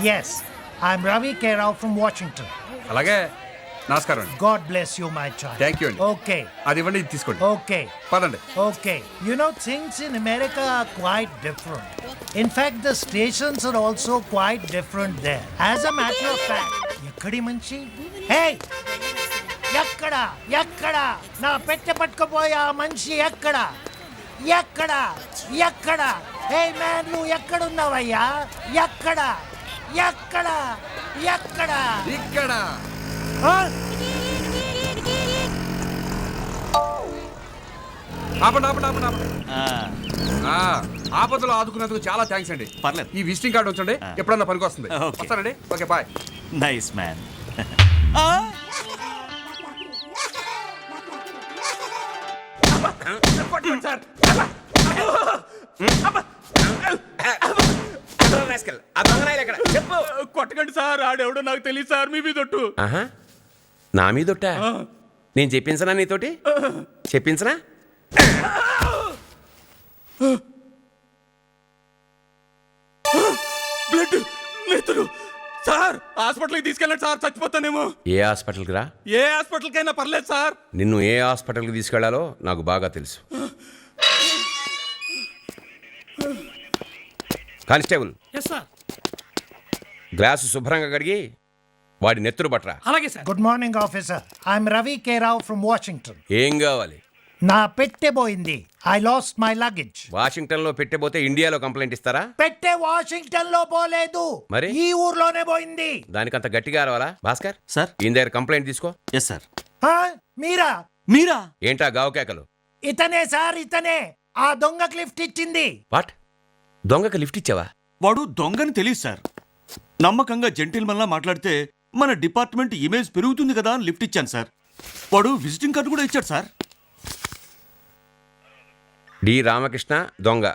Yes, I'm Ravi K. Rao from Washington. అలాగే నమస్కారం అండి. God bless you, my child. Thank you అండి. Okay, అది ఇవ్వండి, ఇది తీసుకోండి. okay, పదండి. okay. You know, things in America are quite different. In fact, the stations are also quite different there. As a matter of fact, ఎక్కడి మంచి? Hey! ఎక్కడ నా పెట్టె పట్టుకుపోయే ఆ మనిషి ఎక్కడ హే మ్యాన్, నువ్వు ఎక్కడున్నావయ్యా? ఎక్కడ ఇక్కడ ఆ? ఆపండి. ఆపదలో ఆదుకున్నందుకు చాలా థ్యాంక్స్ అండి. పర్లేదు. ఈ విజిటింగ్ కార్డు ఉంచండి, ఎప్పుడన్నా పనికి వస్తుంది. Okay. వస్తానండి. Okay, bye. Nice man. కొట్టకండి సార్, ఆడెవడో నాకు తెలియదు సార్, మీ మీదొట్టు. నా మీదొట్ట నేను చెప్పించనా? నీతోటి చెప్పించనా? బ్లడ్, నెత్తురు సార్, హాస్పిటల్కి తీసుకెళ్ళండి సార్, చచ్చిపోతానేమో. ఏ హాస్పిటల్కి రా? ఏ హాస్పిటల్కైనా పర్లేదు సార్. నిన్ను ఏ హాస్పిటల్కి తీసుకెళ్లాలో నాకు బాగా తెలుసు. కానిస్టేబుల్, గ్లాసు శుభ్రంగా కడిగి వాడి నెత్తురు పట్టరా. అలాగే sir. Good morning officer. I'm Ravi K Rao from Washington. ఏం కావాలి? నా పెట్టె పోయింది. I lost my luggage. Washington లో పెట్టబోతే ఇండియాలో కంప్లైంట్ ఇస్తారా? పెట్టె వాషింగ్టన్ లో పోలేదు, మరి? ఈ ఊర్లోనే పోయింది. దానికంత గట్టిగా అరవాలా? భాస్కర్ సార్. ఈయన దగ్గర కంప్లైంట్ తీసుకో. Yes sir. ఆ? మీరా? మీరా? ఏంటా గావు కేకలు? ఇతనే సార్, ఇతనే ఆ దొంగకి లిఫ్ట్ ఇచ్చింది. వాట్? దొంగకి లిఫ్ట్ ఇచ్చావా? వాడు దొంగని తెలియదు సార్. నమ్మకంగా జెంటిల్మన్లా మాట్లాడితే మన డిపార్ట్మెంట్ ఇమేజ్ పెరుగుతుంది కదా అని లిఫ్ట్ ఇచ్చాను సార్. వాడు విజిటింగ్ కార్డు కూడా ఇచ్చాడు సార్. డి రామకృష్ణ దొంగ.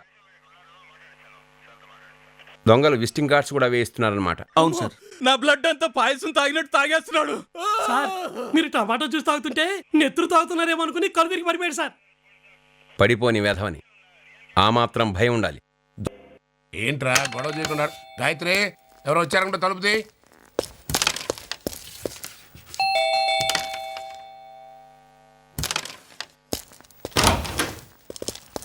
దొంగలు విజిటింగ్ కార్డ్స్ కూడా వేయిస్తున్నారన్నమాట. అవును సార్. నా బ్లడ్ అంతా పాయసం తాగినట్టు తాగేస్తున్నాడు సార్. మీరు టమాటో జ్యూస్ తాగుతుంటే నెత్తురు తాగుతున్నారేమో అనుకుని కళ్ళు తిరిగి పడిపోయాడు సార్. పడిపోని వేధవని ఆ మాత్రం భయం ఉండాలి. ఏంట్రా గొడవ చేయకుండా? గాయత్రి, ఎవరో వచ్చారంటే తలుపుది.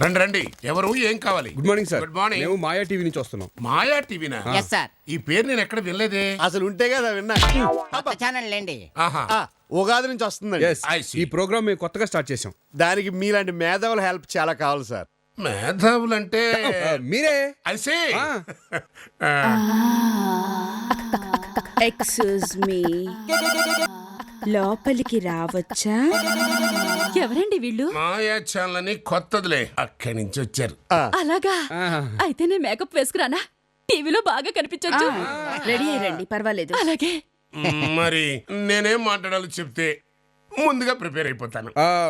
రండి రండి. ఎవరు, ఏం కావాలి? Good morning sir. Good morning. మేము మాయా టీవీ నుంచి వస్తున్నాం. మాయా టీవీనా? Yes sir. ఈ పేరు నేను ఎక్కడ వినలేదే. అసలు ఉంటే కదా విన్నా. కొత్త ఛానల్ లేండి. ఆహా. ఉగాది నుంచి వస్తుందండి. Yes, I see. ఈ ప్రోగ్రామ్ మేము కొత్తగా స్టార్ట్ చేసాం. దానికి మీలాంటి మేధావుల హెల్ప్ చాలా కావాలి సార్. మేధావులంటే మీరే. ఐసే. ఎక్స్క్యూజ్ మీ, లోపలికి రావచ్చా? ఎవరండి వీళ్ళు? మాయా ఛానల్ అని కొత్తదిలే, అక్కడి నుంచి వచ్చారు. అలాగా? అయితే నేను మేకప్ వేసుకురానా? టీవీలో బాగా కనిపించొచ్చు. రెడీ అయ్యండి, పర్వాలేదు. అలాగే. మరి నేనేం మాట్లాడాలో చెప్తే ముందుగా ప్రిపేర్ అయిపోతాను.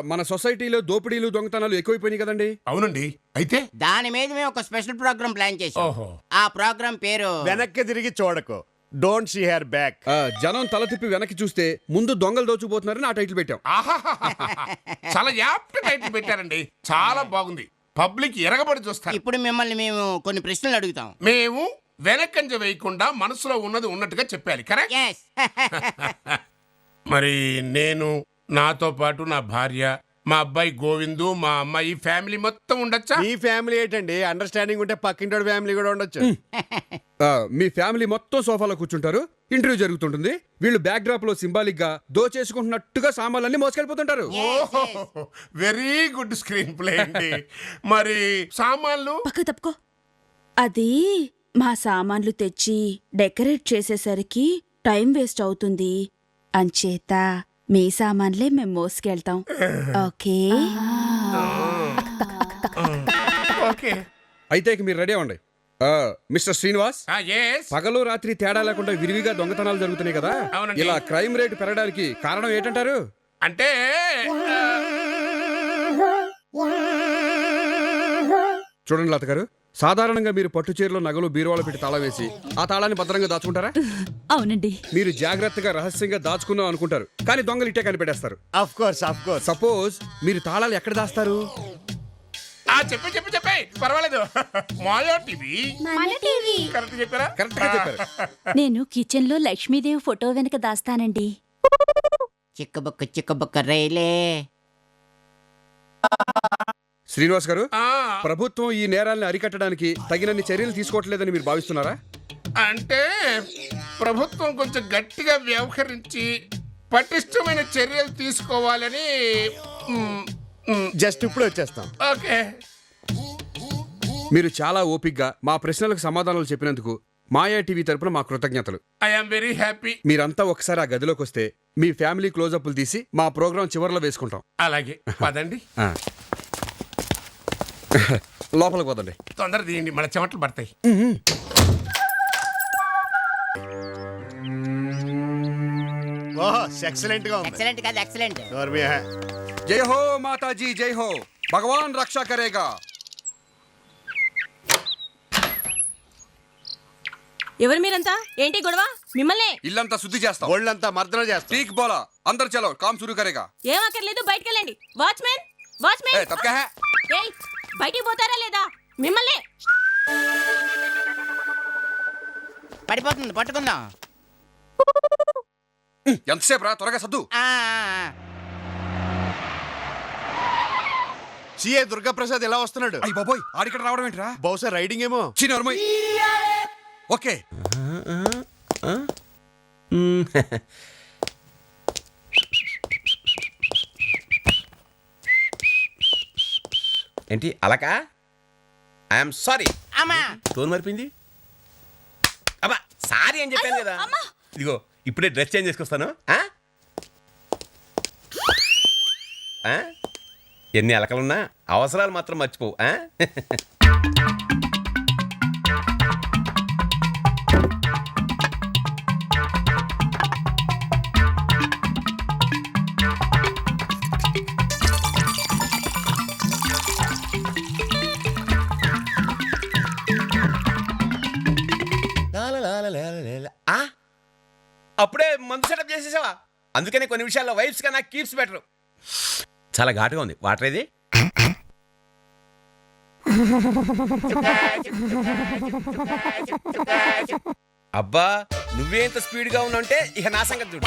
మన సొసైటీలో దోపిడీలు దొంగతనాలు ఎక్కువైపోయినాయి కదండి. అవునండి. అయితే దాని మీద మేము ఒక స్పెషల్ ప్రోగ్రామ్ ప్లాన్ చేసాం. ఓహో. ఆ ప్రోగ్రామ్ పేరు వెనక్కి తిరిగి చూడకు, డోంట్ సీ హెర్ బ్యాక్. జనం తల తిప్పి వెనక్కి చూస్తే ముందు దొంగలు దోచుకుపోతున్నారని ఆ టైటిల్ పెట్టాం. చాలా యాప్ట్ టైటిల్ పెట్టారండి. చాలా బాగుంది. పబ్లిక్ ఎరగబడి చూస్తారు. ఇప్పుడు మిమ్మల్ని మేము కొన్ని ప్రశ్నలు అడుగుతాం. మేము వెనకంజ వేయకుండా మనసులో ఉన్నది ఉన్నట్టుగా చెప్పాలి. కరెక్ట్? Yes. మరి నేను, నాతో పాటు నా భార్య, మా అబ్బాయి గోవిందు, మా అమ్మాయి, ఫ్యామిలీ మొత్తం ఉండొచ్చా? మీ ఫ్యామిలీ ఏంటండి, అండర్స్టాండింగ్ ఉంటే పక్కింటి ఫ్యామిలీ కూడా ఉండొచ్చు. మీ ఫ్యామిలీ మొత్తం సోఫాలో కూర్చుంటారు. ఇంటర్వ్యూ జరుగుతుంటుంది. వీళ్ళు బ్యాక్ డ్రాప్ లో సింబాలిక్ గా దోచేసుకుంటున్నట్టుగా సామాన్లన్నీ మోసుకెళ్ళిపోతుంటారు. వెరీ గుడ్ స్క్రీన్ ప్లే అండి. మరి సామాన్లు? పక్క తప్పుకో. అది మా సామాన్లు తెచ్చి డెకరేట్ చేసేసరికి టైం వేస్ట్ అవుతుంది. అంచేత మీ సామాన్లే మేము మోసుకెళ్తాం. ఓకే? ఓకే. అయితే ఇక మీరు రెడీ అవ్వండి. Mister Srinivas, yes. పగలు రాత్రి తేడా లేకుండా విరివిగా దొంగతనాలు జరుగుతున్నాయి కదా. అవునండి. ఇలా క్రైమ్ రేట్ పెరగడానికి కారణం ఏంటంటారు? అంటే చూడండి లత గారు, సాధారణంగా మీరు పట్టు చీరలో నగలు బీరువాలో పెట్టి తాళం వేసి ఆ తాళాన్ని భద్రంగా దాచుకుంటారా? అవునండి. మీరు జాగ్రత్తగా రహస్యంగా దాచుకుందాం అనుకుంటారు, కానీ దొంగలు ఇట్టే కనిపెట్టేస్తారు. Of course, of course. Suppose మీరు తాళాలు ఎక్కడ దాస్తారు? చెప్పే పర్వాలేదు. మాయా టీవీ కరెక్ట్ చెప్పారా? కరెక్ట్ గా చెప్పారు. నేను కిచెన్ లో లక్ష్మీదేవి ఫోటో వెనక దాస్తానండి. చిక్కబుక్క రైలే. శ్రీనివాస్ గారు, ఆ, ప్రభుత్వం ఈ నేరాల్ని అరికట్టడానికి తగినన్ని చర్యలు తీసుకోవట్లేదని మీరు భావిస్తున్నారా? అంటే ప్రభుత్వం కొంచెం గట్టిగా వ్యవహరించి పటిష్టమైన చర్యలు తీసుకోవాలని. జస్ట్ ఇప్పుడు వచ్చేస్తాం. ఓకే. మీరు చాలా ఓపిగ్గా మా ప్రశ్నలకు సమాధానాలు చెప్పినందుకు మాయా టీవీ తరపున మా కృతజ్ఞతలు. I'm very happy. మీరంతా ఒకసారి ఆ గదిలోకి వస్తే మీ ఫ్యామిలీ క్లోజప్లు తీసి మా ప్రోగ్రాం చివర్లో వేసుకుంటాం. అలాగే పదండి. ఆ. లోపలికి పోదండి. తొందర తీయండి, మన చెమటలు పడతాయి. ఓహో ఎక్సలెంట్ గా ఉంది. ఎక్సలెంట్ కాదు, ఎక్సలెంట్. నోర్మి హై. జై హో మాతాజీ, జై హో, భగవాన్ రక్షా కరేగా. ఎవరు మీరంతా? ఏంటి గొడవ? మిమ్మల్ని ఇల్లంతా శుద్ధి చేస్తాం. ఒళ్ళంతా మర్దన చేస్తాం. ఠీక్ బోలా, అందరు చలో, కామ్ శురు కరేగా. ఏం అక్కర్లేదు, బయటికి వెళ్ళండి. వాచ్మెన్, వాచ్మెన్, తప్పకా హై. ఏయ్, బయటికి పోతారా లేదా? మిమ్మల్ని. పడిపోతుంది, పట్టుకుందాం. ఎంతసేపు రా, త్వరగా సద్దు. సిఏ దుర్గాప్రసాద్ ఎలా వస్తున్నాడు? అయ్యి బాబోయ్, ఆడిక్కడ రావడం ఏంట్రా? బహుశా రైడింగ్ ఏమో. చిన్నోర్మయ్. ఓకే. ఏంటి అలకా? I'm sorry. అమ్మా, తోలు మరిపింది. అబ్బా సారీ అని చెప్పాను కదా. ఇదిగో ఇప్పుడే డ్రెస్ చేంజ్ చేసుకొస్తాను. ఆ? ఆ? ఎన్ని అలకలున్నా అవసరాలు మాత్రం మర్చిపోవు. ఆ? ఆ? అప్పుడే మందు సెటప్ చేసేసావా? అందుకనే కొన్ని విషయాల్లో వైఫ్స్ కన్నా కీప్స్ బెటర్. చాలా ఘాటుగా ఉంది. వాటర్ ఏది? అబ్బా నువ్వే ఇంత స్పీడ్గా ఉన్నావంటే ఇక నా సంగతి చూడు.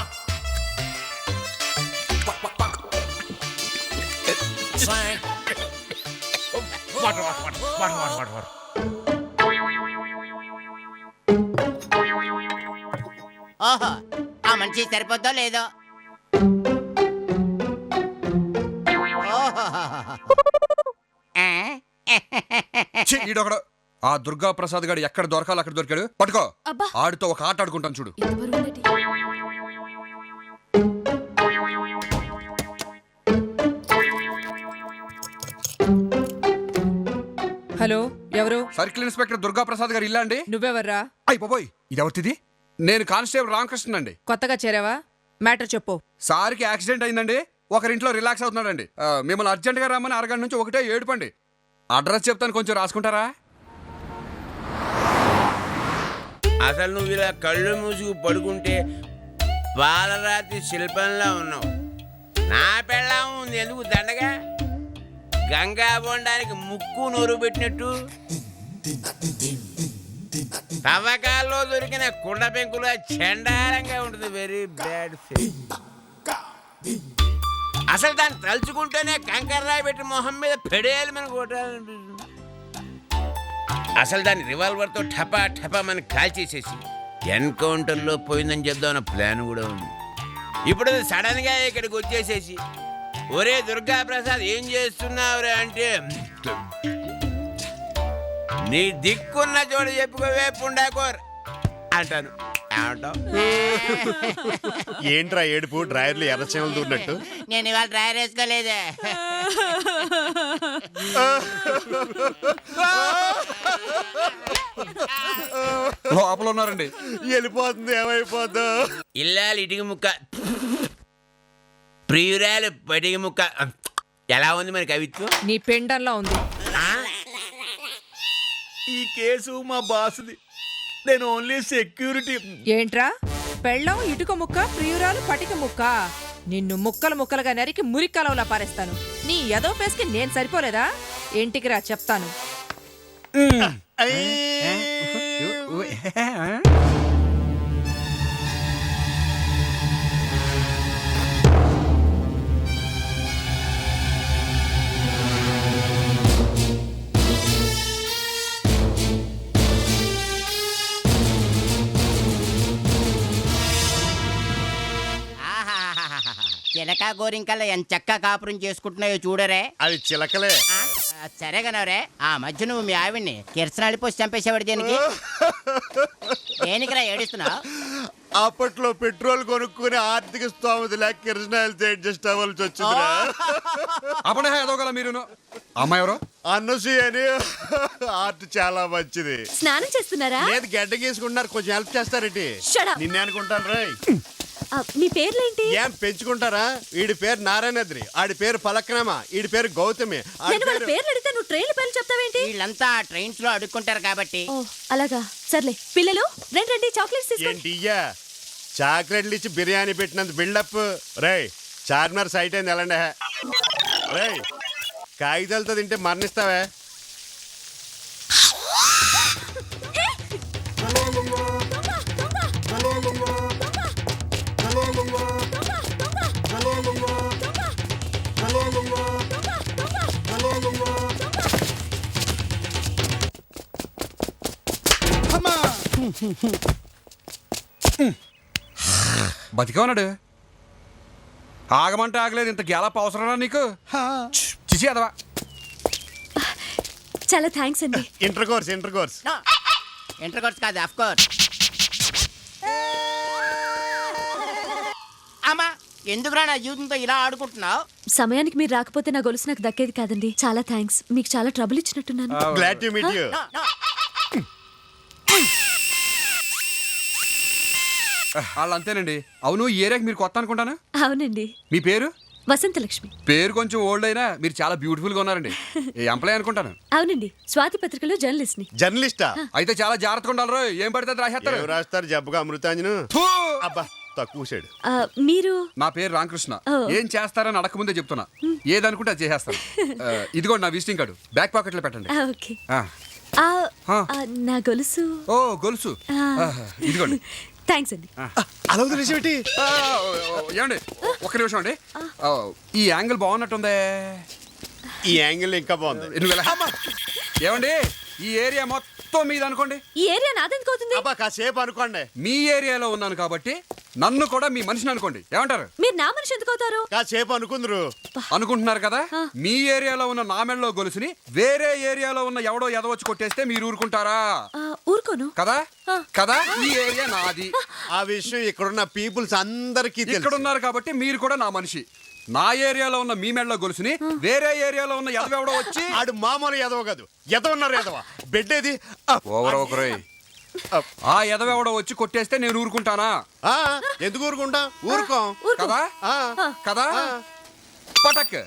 ఓహో, ఆ మనిషి సరిపోద్దో లేదో. ఛీ, ఈడొకడు. ఆ దుర్గా ప్రసాద్ గారు ఎక్కడ దొరకాలి అక్కడ దొరికాడు. పట్టుకో. అబ్బా. ఆడితో ఒక ఆట ఆడుకుంటాను చూడు. హలో, ఎవరు? సర్కిల్ ఇన్స్పెక్టర్ దుర్గా ప్రసాద్ గారు ఇల్లా అండి? నువ్వెవర్రా? అయ్యి బాబోయ్, ఇది ఎవరిది? నేను కానిస్టేబుల్ రామకృష్ణ అండి. కొత్తగా చేరావా? మ్యాటర్ చెప్పు. సార్కి యాక్సిడెంట్ అయిందండి. ఒకరింట్లో రిలాక్స్ అవుతున్నాడండి. మిమ్మల్ని అర్జెంట్గా రమ్మని అరగంట నుంచి ఒకటే ఏడుపండి. అడ్రస్ చెప్తాను, కొంచెం రాసుకుంటారా? అసలు నువ్వు ఇలా కళ్ళు మూసుకు పడుకుంటే పాలరాతి శిల్పంలా ఉన్నావు. నా పెళ్ళాం ఉంది ఎందుకు దండగా? గంగా బొండానికి ముక్కు నోరు పెట్టినట్టు తవ్వకాల్లో దొరికిన కుండ పెంకుల చండాలంగా ఉంటుంది. Very bad phase. అసలు దాన్ని తలుచుకుంటేనే కంకర్రాయి పెట్టి మొహం మీద పెడేయాలి మనకు కొట్టాలనిపిస్తుంది. అసలు దాన్ని రివాల్వర్తో ఠపా ఠపా మనకి కాల్చేసేసి ఎన్కౌంటర్లో పోయిందని చెప్దామన్న ప్లాన్ కూడా ఉంది. ఇప్పుడు సడన్ గా ఇక్కడికి వచ్చేసేసి ఒరే దుర్గా ప్రసాద్ ఏం చేస్తున్నావురా అంటే నీ దిక్కున్న చోటు చెప్పుకోవే పుండాకోర్ అంటాను. ఏమంటావు? ఏంట్రా ఏడుపు? డ్రైవర్లు ఎర్రచేమలు దూరినట్టు. నేను ఇవాళ డ్రైవర్ వేసుకోలేదే. లోపల ఉన్నారండి. వెళ్ళిపోతుంది, ఏమైపోద్దు. ఇల్లాలు ఇటుక ముక్క, ప్రియురాలు పటిక ముక్క. ఎలా ఉంది మరి కవిత్వం? నీ పెండంలో ఉంది. ఈ కేసు మా బాస్ది. నేను ఓన్లీ సెక్యూరిటీ. ఏంట్రా? పెళ్ళం ఇటుక ముక్క, ప్రియురాలు పటిక ముక్క. నిన్ను ముక్కలు ముక్కలుగా నరికి మురికలవలా పారేస్తాను. నీ ఎదో పేస్కి నేను సరిపోలేదా? ఇంటికి రా చెప్తాను. చిలక గోరింకల్లా ఎంత చక్కగా కాపురం చేసుకుంటున్నాయో చూడరే. అవి చిలకలే. సరే కనవరే, ఆ మధ్య నువ్వు మీ ఆవిడ్ని కిరసనాడి పోసి చంపేసేవాడు దేనికి? దేనికిరా ఏడుస్తున్నావు? అప్పట్లో పెట్రోల్ కొనుక్కుని ఆర్థిక స్తోమత లేక కిరసనాయలతో అడ్జస్ట్ అవ్వాల్సి వచ్చిందిరా. అప్పుడే ఎదోగల మీరును. అమ్మాయి ఎవరో అన్నసూయ అని ఆర్ట్ చాలా మంచిది. స్నానం చేస్తున్నారా? లేదు, గడ్డ గీసుకుంటున్నారు, కొంచెం హెల్ప్ చేస్తారేంటి? Shut up. నిన్నే అనుకుంటాను రా. మీ పేర్లేంటి? ఏం పెంచుకుంటారా? వీడి పేరు నారాయణద్రి, ఆడి పేరు పలక్నామా, వీడి పేరు గౌతమి. ఆడి పేరు పేర్లు అడిగితే నువ్వు ట్రైన్ పేర్లు చెప్తావేంటి? వీళ్ళంతా ట్రైన్స్ లో అడుక్కుంటారు కాబట్టి. ఓ అలాగా, సర్లే. పిల్లలు రండి, చాక్లెట్స్ తీసుకోండి. ఏంటి ఇయ్యా చాక్లెట్లు ఇచ్చి బిర్యానీ పెట్టినంత బిల్డప్. రేయ్, చార్మినార్ సైట్ అయింది ఎలాండే. రేయ్, కాగితాలతో తింటే మరణిస్తావే. బతికే ఉన్నాడు. ఆగమంటే ఆగలేదు. ఇంత గ్యాలప్ అవసరమా నీకు? చిచి అదవా. చాలా థ్యాంక్స్ అండి. ఇంటర్ కోర్స్ ఇంటర్ కోర్స్ కాదు, ఆఫ్ కోర్స్. అమ్మా, ఎందుకురా నా జీవితంతో ఇలా ఆడుకుంటున్నావు? సమయానికి మీరు రాకపోతే నా గొలుసు నాకు దక్కేది కాదండి. చాలా థ్యాంక్స్. మీకు చాలా ట్రబుల్ ఇచ్చినట్టున్నాను. Glad to meet you. వాళ్ళు అంతేనండి. అవును, ఈ ఏరియాకి మీరు కొత్త అనుకుంటాను. అవునండి. మీ పేరు? వసంతలక్ష్మి. పేరు కొంచెం ఓల్డ్ అయినా మీరు చాలా బ్యూటిఫుల్ గా ఉన్నారండి. ఎంప్లాయ్ అనుకుంటాను. అవునండి, స్వాతి పత్రికలో జర్నలిస్ట్ ని. జర్నలిస్టా? అయితే చాలా జాగ్రత్తగా ఉండాలి. ఏం పడితే అది రాసేస్తారు. ఎవరు రాస్తారు? జబ్బుగా అమృతాంజను. అబ్బా, తక్కువ సైడ్. మీరు? నా పేరు రామకృష్ణ. ఓ. ఏం చేస్తారని అడగకముందే చెప్తున్నా. ఏదనుకుంటే అది చేసేస్తాను. ఇదిగోండి నా విజిటింగ్ కార్డు. బ్యాక్ పాకెట్ లో పెట్టండి. ఓకే. ఆ. నా గొలుసు. ఓ గొలుసు. ఇదిగోండి. థ్యాంక్స్ అండి. అలా వదిలేసేమిటి? ఏమండి ఒక్క నిమిషం అండి. ఈ యాంగిల్ బాగున్నట్టుందే. ఈ యాంగిల్ ఇంకా బాగుంది. ఏమండి, ఈ ఏరియా మొత్తం మీద అనుకోండి. ఈ ఏరియా నాదెందుకు అవుతుంది? అబ్బా, కాసేపు అనుకోండి. మీ ఏరియాలో ఉన్నాను కాబట్టి నన్ను కూడా మీ మనిషిని అనుకోండి. ఏమంటారు? మీరు నా మనిషి ఎందుకు అవుతారు? కాసేపు అనుకుందరు. అనుకుంటున్నారు కదా. మీ ఏరియాలో ఉన్న నా మెడలో గొలుసుని వేరే ఏరియాలో ఉన్న ఎవడో ఎదవచ్చి కొట్టేస్తే మీరు ఊరుకుంటారా? ఊరుకోను కదా కదా. ఈ ఏరియా నాది. ఆ విషయం ఇక్కడున్న పీపుల్స్ అందరికీ ఇక్కడ ఉన్నారు కాబట్టి మీరు కూడా నా మనిషి. నా ఏరియాలో ఉన్న మీ మెడలో గొలుసుని వేరే ఏరియాలో ఉన్న ఎదవెవడో వచ్చి. ఆడు మామూలు ఎదవ కాదు, ఎదవన్నారు ఎదవ. బెడ్ ఏది? ఓవర్ ఒకరోయ్. ఆ ఎదవెవడో వచ్చి కొట్టేస్తే నేను ఊరుకుంటానా? ఎందుకు ఊరుకుంటా? ఊరుకోం కదా కదా. పటక్.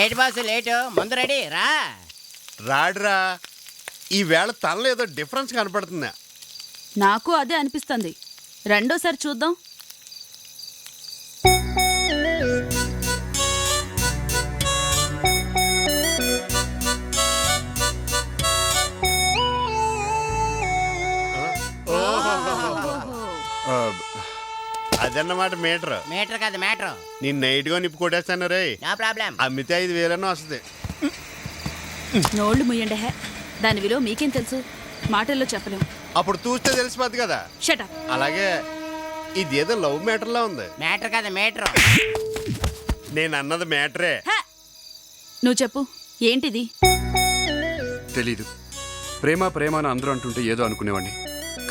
ఏటి బాసు లేటు? ముందు రెడీ రా. రాడురా. ఈ వేళ తనలో ఏదో డిఫరెన్స్ కనపడుతుందా? నాకు అదే అనిపిస్తుంది. రెండోసారి చూద్దాం. అదన్నమాట మీటర్. మీటర్ కాదు, మ్యాటర్. నేను నైట్ గా నిప్పు కొట్టేస్తాను రే. No problem. అమ్మితే 5,000 వస్తుంది. నోళ్లు ముయ్యండి. దాని విలువ మీకేం తెలుసు? మాటల్లో చెప్పలేం. అప్పుడు చూస్తే తెలిసిపోద్ది కదా. Shut up. అలాగే ఇదేదో లవ్ మ్యాటర్ లా ఉంది. మ్యాటర్ కాదు, మీటర్. నేను అన్నది మ్యాటరే. నువ్వు చెప్పు, ఏంటిది? తెలీదు. ప్రేమ ప్రేమ అని అందరూ అంటుంటే ఏదో అనుకునేవాడిని.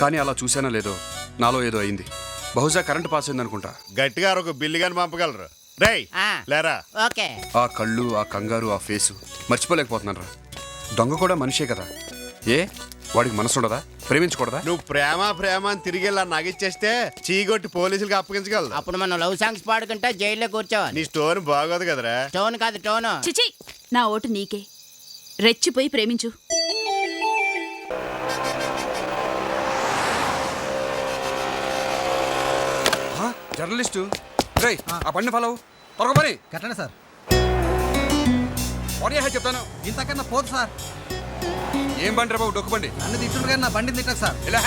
కానీ అలా చూసానో లేదో నాలో ఏదో అయింది. బహుశా కరెంట్ పాస్ అయింది అనుకుంటా. గట్టిగా ఒక బిల్లు గాని పంపగలరు. రేయ్ లేరా. ఓకే. ఆ కళ్ళు, ఆ కంగారు, ఆ ఫేసు మర్చిపోలేకపోతున్నాను రా. దొంగ కూడా మనిషే కదా. ఏ వాడికి మనసు ఉండదా? ప్రేమించకూడదా? నువ్వు ప్రేమ ప్రేమ అని తిరిగి ఇలా నగిచ్చేస్తే చీగొట్టి పోలీసులకు అప్పగించగలదు. అప్పుడు మనం లవ్ సాంగ్స్ పాడుకుంటా జైల్లో కూర్చోవాలి. నీ స్టోన్ బాగోదు కదరా. టోన్ కాదు టోను. చిచి, నా ఓటు నీకే. రెచ్చిపోయి ప్రేమించు. జర్నలిస్టు రేయ్, ఆ బండి ఫాలో త్వరగా పని. కట్టండి సార్. చెప్తాను ఇంతకన్నా పోదు సార్. ఏం బండి రా బాబు? డొక్కు బండి. నన్ను తిట్టుండ్రు కానీ నా బండిని తిట్టకు సార్. ఇలా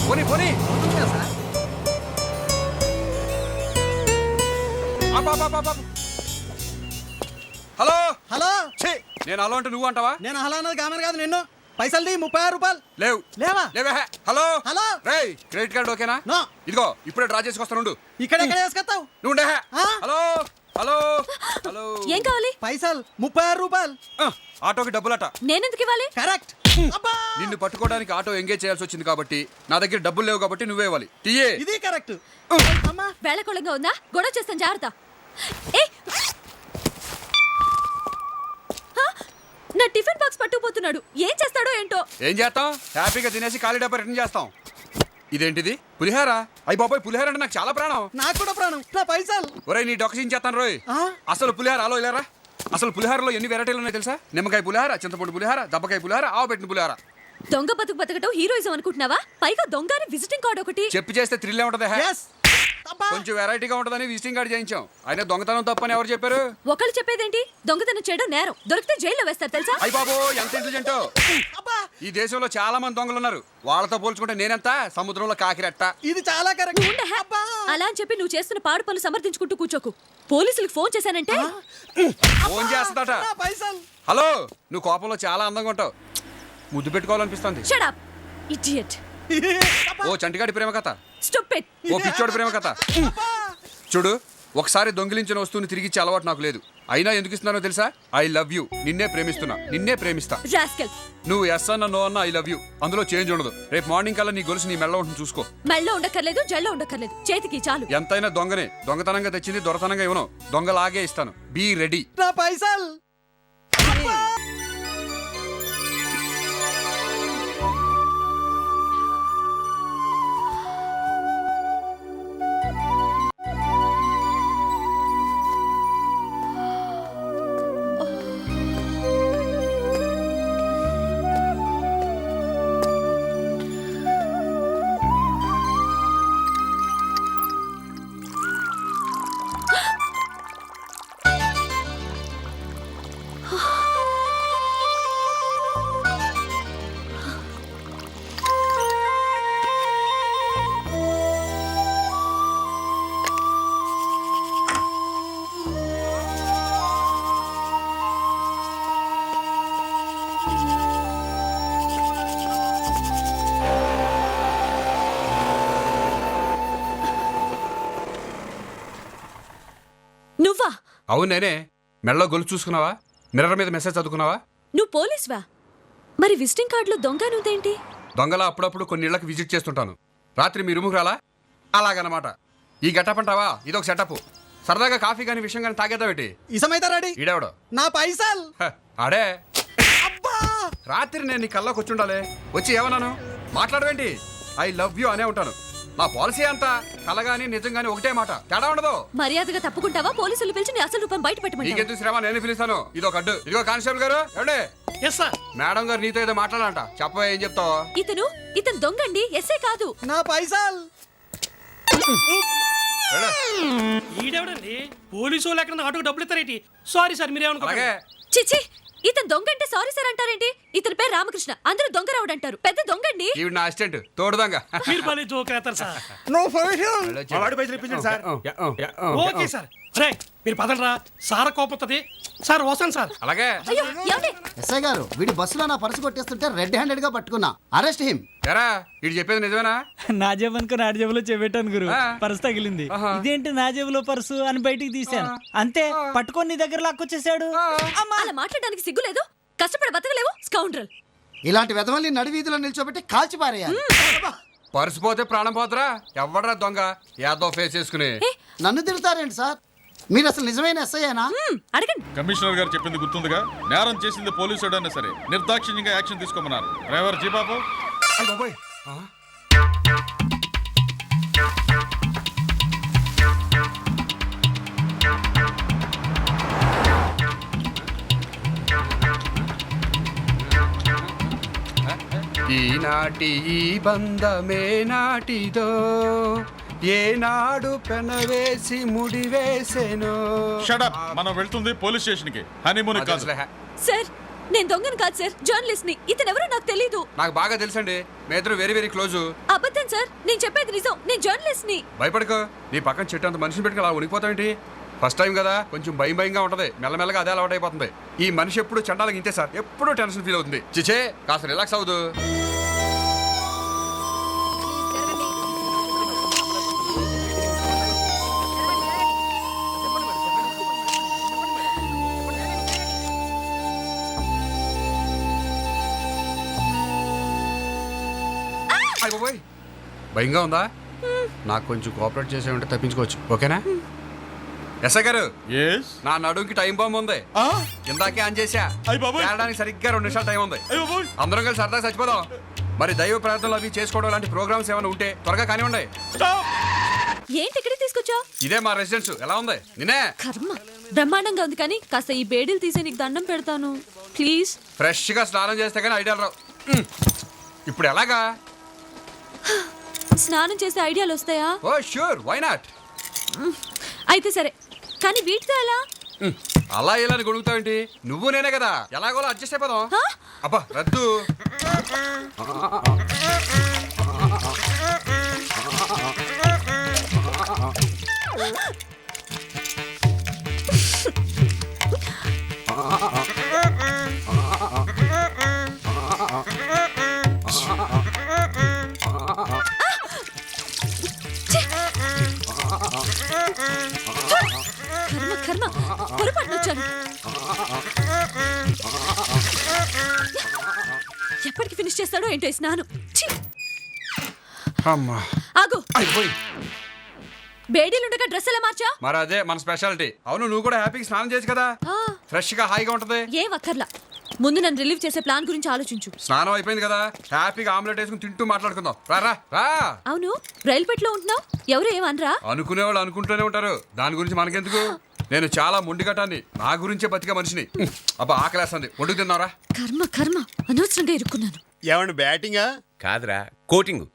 పోనీ పోనీ. Sir hello hello. నేను హలో అంటే నువ్వు అంటావా? నేను హలో అన్నది కామన్ కాదు. నిన్ను పైసలు 36 రూపాయలు లేవు లేవా? లేవే. Hello hello. రేయ్, క్రెడిట్ కార్డు ఓకేనా? నో. ఇదిగో ఇప్పుడే డ్రా చేసుకొస్తాను. ఇక్కడ ఎక్కడ వేసుకొస్తావు? నువ్వు ఉండే. ఆ? Hello hello hello. ఏం కావాలి? పైసలు 36 రూపాయలు. ఆటోకి డబ్బులట. నేనెందుకు ఇవ్వాలి? కరెక్ట్. నిన్ను పట్టుకోవడానికి ఆటో ఎంగేజ్ చేయాల్సి వచ్చింది కాబట్టి నా దగ్గర డబ్బులు లేవు కాబట్టి నువ్వే ఇవ్వాలి. టీయే ఇది కరెక్ట్. అమ్మా వేళకోళంగా ఉందా? గొడవ చేస్తాను, జాగ్రత్త. ఏ, నా టిఫిన్ బాక్స్ పట్టుకుపోతున్నాడు. ఏం చేస్తాడో ఏంటో. ఏం చేస్తాం? హ్యాపీగా తినేసి ఖాళీ డబ్బా రిటర్న్ చేస్తాం. ఇదేంటిది? పులిహార? అయ్యి బాబాయ్, పులిహార అంటే నాకు చాలా ప్రాణం. నాకు కూడా ప్రాణం. నా పైసలు. ఒరేయ్, నీ డొకసించేస్తాను రోయ్. అసలు పులిహార అలో ఇలారా. అసలు పులిహారలో ఎన్ని వెరైటీలు ఉన్నాయో తెలుసా? నిమ్మకాయ పులిహార, చింతపండు పులిహార, దబ్బకాయ పులిహార, ఆవు పెట్టిన పులిహార. దొంగ బతుకు బతకటం హీరోయిజం అనుకుంటున్నావా? పైగా దొంగని విజిటింగ్ కార్డు ఒకటి. చెప్పి చేస్తే థ్రిల్ ఉంటది. కొంచెం వెరైటీగా ఉంటదని విజిటింగ్ కార్డు చేయించాం. అయినా దొంగతనం తప్పని ఎవరు చెప్పారు? ఒకళ్ళు చెప్పేదేంటి? దొంగతనం చేయడం నేరం. దొరికితే జైల్లో వేస్తారు తెలుసా? అయ్య బాబో, ఎంత ఇంటెలిజెంట్! ఈ దేశంలో చాలా మంది దొంగలు ఉన్నారు. వాళ్ళతో పోల్చుకుంటే నేనెంత సముద్రంలో కాకిరెట్ట. ఇది చాలా కరెక్ట్. అలా అని చెప్పి నువ్వు చేస్తున్న పాడు పనులు సమర్థించుకుంటూ కూర్చోకు. పోలీసులకు ఫోన్ చేశానంటే ఫోన్ చేస్తుందట. పైసలు. హలో, నువ్వు కోపంలో చాలా అందంగా ఉంటావు. ముద్దు పెట్టుకోవాలనిపిస్తుంది. Shut up idiot. ఓ చంటిగాడి ప్రేమ కథ, స్టూపిడ్. ఓ పిచ్చోడి ప్రేమ కథ. చూడు, ఒకసారి దొంగిలించిన వస్తువుని తిరిగి ఇచ్చే అలవాటు నాకు లేదు. అయినా ఎందుకు ఇస్తున్నానో తెలుసా? I love you. నిన్నే ప్రేమిస్తున్నా, నిన్నే ప్రేమిస్తా. రాస్కల్. నువ్వు ఎస్ అన్న నో అన్న ఐ లవ్ యూ. అందులో చేంజ్ ఉండదు. రేపు మార్నింగ్ కల్లా నీ గొలుసు నీ మెళ్ళ ఉంటుంది, చూసుకో. మెళ్ళో ఉండక్కర్లేదు, జల్లో ఉండక్కర్లేదు, చేతికి చాలు. ఎంతైనా దొంగనే. దొంగతనంగా తెచ్చింది దొరతనంగా ఇవ్వను. దొంగలాగే ఇస్తాను. Be ready. నా పైసలు. నువ్వా? అవును నేనే. మెళ్ళ గొలుసు చూసుకున్నావా? మిర్రర్ మీద మెసేజ్ చదువుకున్నావా? నువ్వు పోలీస్వా? మరి విజిటింగ్ కార్డులో దొంగ నువ్వేంటి? దొంగలా అప్పుడప్పుడు కొన్ని ఇళ్లకు విజిట్ చేస్తుంటాను. రాత్రి మీ రూముకు రాలా? అలాగనమాట. ఈ గెటప్ అంటావా? ఇదొక సెటప్. సరదాగా కాఫీ కానీ విషయం కానీ తాగేద్దామేటి? ఇసమైతే రెడీ. ఈడేవాడు? నా పైసలు. ఆడే. రాత్రి నేను నీ కల్లోకి వచ్చి ఉండాలి. వచ్చి ఏమన్నాను? మాట్లాడవేంటి? ఐ లవ్ యూ అనే ఉంటాను. నా పాలసీ అంతా కలగాని నిజంగాని ఒకటే మాట, తేడా ఉండదు. మర్యాదగా తప్పుకుంటావా? పోలీసులు పిలిచి నీ అసలు రూపం బయట పెట్టమంటావా? నీకెందుకు శ్రమ, నేను పిలుస్తాను. ఇదొక అడ్డు. ఇదిగో కానిస్టేబుల్ గారు. ఏమండి? Yes sir. మేడం గారు నీతో ఏదో మాట్లాడాలంట. చెప్పవా, ఏం చెప్తావు? ఇతను దొంగండి, ఎస్ఐ కాదు. నా పైసలు. ఈడెవడండి? పోలీసు వాళ్ళు ఎక్కడ ఆటోకి డబ్బులు ఇస్తారేంటి? Sorry sir, మీరేమనుకో. అలాగే. చిచి, ఇతను దొంగ అంటే సారీ సార్ అంటారేంటి? ఇతని పేరు రామకృష్ణ. అందరూ దొంగ రావుడు అంటారు. పెద్ద దొంగండి. ఈవిడ నా అసిస్టెంట్, తోడుదంగా. మీరు భలే జోక్ వేస్తారు సార్. నో పైసలు. వాడి పైసలు ఇప్పించండి సార్. Okay sir. రే, మీరు పదండ్రా. సార కోపత్తది సార్. వస్తాను సార్. అలాగే. అయ్యో, ఏమండి? ఎస్ఐ గారు, వీడి బస్సులో నా పర్సు కొట్టేస్తుంటే రెడ్ హ్యాండెడ్ గా పట్టుకున్నా. Arrest him. ఎరా, వీడు చెప్పేది నిజమేనా? నా జేబునుకో నా జేబులో చెబెట్టాను గురు. ఆ. పర్సు తగిలింది. ఆహా. ఇదేంటి నా జేబులో పర్సు అని బయటికి తీశాను. అంతే, పట్టుకొని నీ దగ్గర లాక్కొచ్చేసాడు. అలా మాట్లాడడానికి సిగ్గులేదు? కష్టపడి బతకలేవు, స్కౌండ్రల్. ఇలాంటి వెధవల్ని నడి వీధిలో నిల్చోబెట్టి కాల్చి పారేయాలి. పర్సు పోతే ప్రాణం పోతురా. ఎవడరా దొంగ? యాదో ఫేస్ చేసుకుని. నన్ను తిడతారేంటి సార్? మీరు అసలు నిజమైన ఎస్ఐనా? అడగండి. కమిషనర్ గారు చెప్పింది గుర్తుందిగా, నేరం చేసింది పోలీసుడు అయినా సరే నిర్దాక్షిణ్యంగా యాక్షన్ తీసుకోమన్నారు. డ్రైవర్ జీ బాబు. అయ్ బాబోయ్. ఆ? ఈనాటి ఈ బంధమే నాటిదో, ఏనాడు పెనవేసి ముడివేసెనో. Shut up. మనం వెళ్తుంది పోలీస్ స్టేషన్ కి, హనీమూన్ కాదు. సార్ నేను దొంగను కాదు సార్, జర్నలిస్ట్ ని. ఇతను ఎవరో నాకు తెలీదు. నాకు బాగా తెలుసండి, మీ ఇద్దరు వెరీ వెరీ క్లోజ్. అబద్ధం సార్, నేను చెప్పేది నిజం. నేను జర్నలిస్ట్ ని. భయపడకో, నీ పక్కన చెట్టు అంత మనిషిని పెట్టుకుని అలా ఉనికిపోతావేంటి? ఫస్ట్ టైం కదా, కొంచెం భయంగా ఉంటది. మెల్లమెల్లగా అదే అలవాటు అయిపోతుంది. ఈ మనిషి ఎప్పుడు చండాలకి ఇంతే సార్, ఎప్పుడు టెన్షన్ ఫీల్ అవుతుంది. చిచే కాస్త రిలాక్స్ అవ్వదు. అయిపోయి భయంగా ఉందా? నాకు కొంచెం కోఆపరేట్ చేసే ఉంటే తప్పించుకోవచ్చు. ఓకేనా? ఎస్ఐ గారు, నా నడుంకి టైం బాంబు ఉంది. ఇందాకే ఆన్ చేశా. తేలడానికి సరిగ్గా 2 నిమిషాలు టైం ఉంది. అందరం కలిసి సరదాగా చచ్చిపోదాం. మరి దైవ ప్రార్థనలు అవి చేసుకోవడం లాంటి ప్రోగ్రామ్స్ ఏమైనా ఉంటే త్వరగా కానివ్వండి. ఏంటి ఇక్కడికి తీసుకొచ్చా? ఇదే మా రెసిడెన్స్. ఎలా ఉంది? నిన్నే కర్మ బ్రహ్మాండంగా ఉంది, కానీ కాస్త ఈ బేడీలు తీసే నీకు దండం పెడతాను ప్లీజ్. ఫ్రెష్ గా స్నానం చేస్తే కానీ ఐడియాలు రావు. ఇప్పుడు ఎలాగా? స్నానం చేస్తే ఐడియాలు వస్తాయా? Oh sure, why not. అయితే సరే, కానీ వీటితో ఎలా? అలా ఇలా అని గొడుగుతావేంటి? నువ్వు నేనే కదా, ఎలాగోలా అడ్జస్ట్ అయిపోదాం. అబ్బా రద్దు. కర్మ పొరపాటున వచ్చాను. ఎప్పటికి ఫినిష్ చేస్తాడో ఏంటో ఈ స్నానం. ఛీ! అమ్మా ఆగు. బేడీలుండగా డ్రెస్ ఎలా మార్చా? మరి అదే మన స్పెషాలిటీ. అవును, నువ్వు కూడా హ్యాపీగా స్నానం చేసి కదా, ఫ్రెష్ గా హాయిగా ఉంటది. ఏం అక్కర్లా, ముందు నన్ను రిలీవ్ చేసే ప్లాన్ గురించి ఆలోచించు. స్నానం అయిపోయింది కదా, హ్యాపీగా ఆమ్లెట్ వేసుకుని తింటూ మాట్లాడుకుందాం. రా రా. అవును, రైల్పేటలో ఉంటున్నావు, ఎవరు ఏమనరా? అనుకునేవాళ్ళు అనుకుంటూనే ఉంటారు, దాని గురించి మనకెందుకు? నేను చాలా మొండిగటాన్ని, నా గురించే బతికే మనిషిని. అబ్బా ఆకలేస్తుంది, వండుకు తిన్నారా? కర్మ అనవసరంగా ఇరుక్కున్నాను. ఏమండి బ్యాటింగా? కాదురా, కోటింగ్.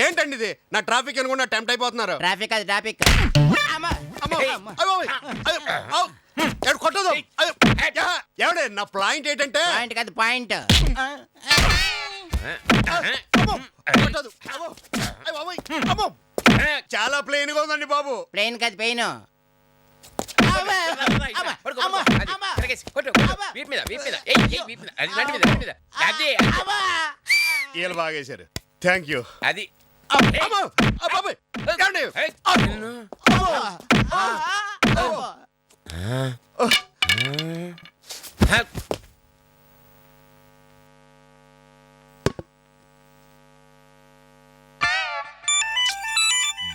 ఏంటండి ఇది? నా ట్రాఫిక్ అనుకున్నా టెంప్ట్ అయిపోతున్నారు. ట్రాఫిక్ అది ట్రాఫిక్. కొట్టదు. ఎవడే నా పాయింట్ ఏంటంటే? పాయింట్ కాదు పాయింట్. చాలా ప్లెయిన్ గా ఉందండి బాబు. ప్లేన్ కాదు పెయిన్. వీళ్ళు బాగేశారు. Thank you. అది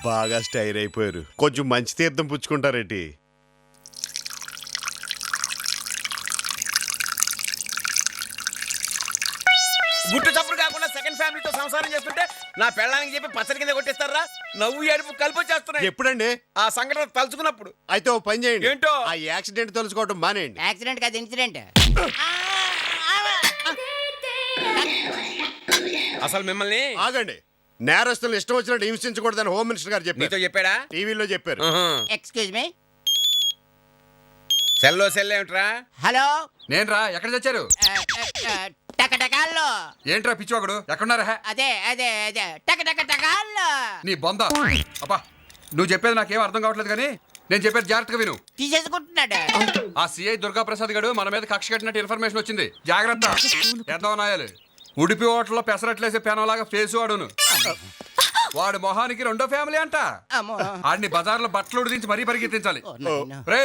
బాగా స్టైర్ అయిపోయారు. కొంచెం మంచి తీర్థం పుచ్చుకుంటారేంటి? గుట్టు చప్పుడు కాకుండా సెకండ్ ఫ్యామిలీతో సంసారం చేస్తుంటే నా పెళ్ళానికి చెప్పి పచ్చడి కింద కొట్టేస్తారా? నవ్వు ఏడుపు కలిపి చేస్తున్నాయి. ఎప్పుడండి? ఆ సంఘటన తలుచుకున్నప్పుడు. అయితే ఓ పని చేయండి. ఏంటో? ఆ యాక్సిడెంట్ తెలుసుకోవడం మానేయండి. యాక్సిడెంట్ కాదు ఇన్సిడెంట్. అసలు మిమ్మల్ని ఆగండి. నేరస్తులు ఇష్టం వచ్చినట్టు హింసించకూడదని హోమ్ మినిస్టర్ గారు మీతో చెప్పాడా? టీవీలో చెప్పారు. Excuse me. సెల్లో సెల్ ఏమిట్రా? హలో, నేను రా. ఎక్కడ తెచ్చారు? టకటకాల్లో. ఏంట్రా పిచ్చివాగుడు, ఎక్కడున్నారా? అదే అదే అదే టకటకటకాల్లో. నీ బొంద. అబ్బా నువ్వు చెప్పేది నాకేం అర్థం కావట్లేదు, కానీ నేను చెప్పేది జాగ్రత్తగా విను. తీసేసుకుంటున్నాడు. ఆ సిఐ దుర్గా ప్రసాద్ గడు మన మీద కక్ష కట్టినట్టు ఇన్ఫర్మేషన్ వచ్చింది. జాగ్రత్త. ఎంత నాయాలి. ఉడిపి హోటల్లో పెసరట్లేసే పేనలాగా ఫేసు వాడును. వాడు మొహానికి 2వ ఫ్యామిలీ అంట. ఆడిని బజార్లో బట్టలు ఉడిదించి మరీ పరిగెత్తించాలి. రే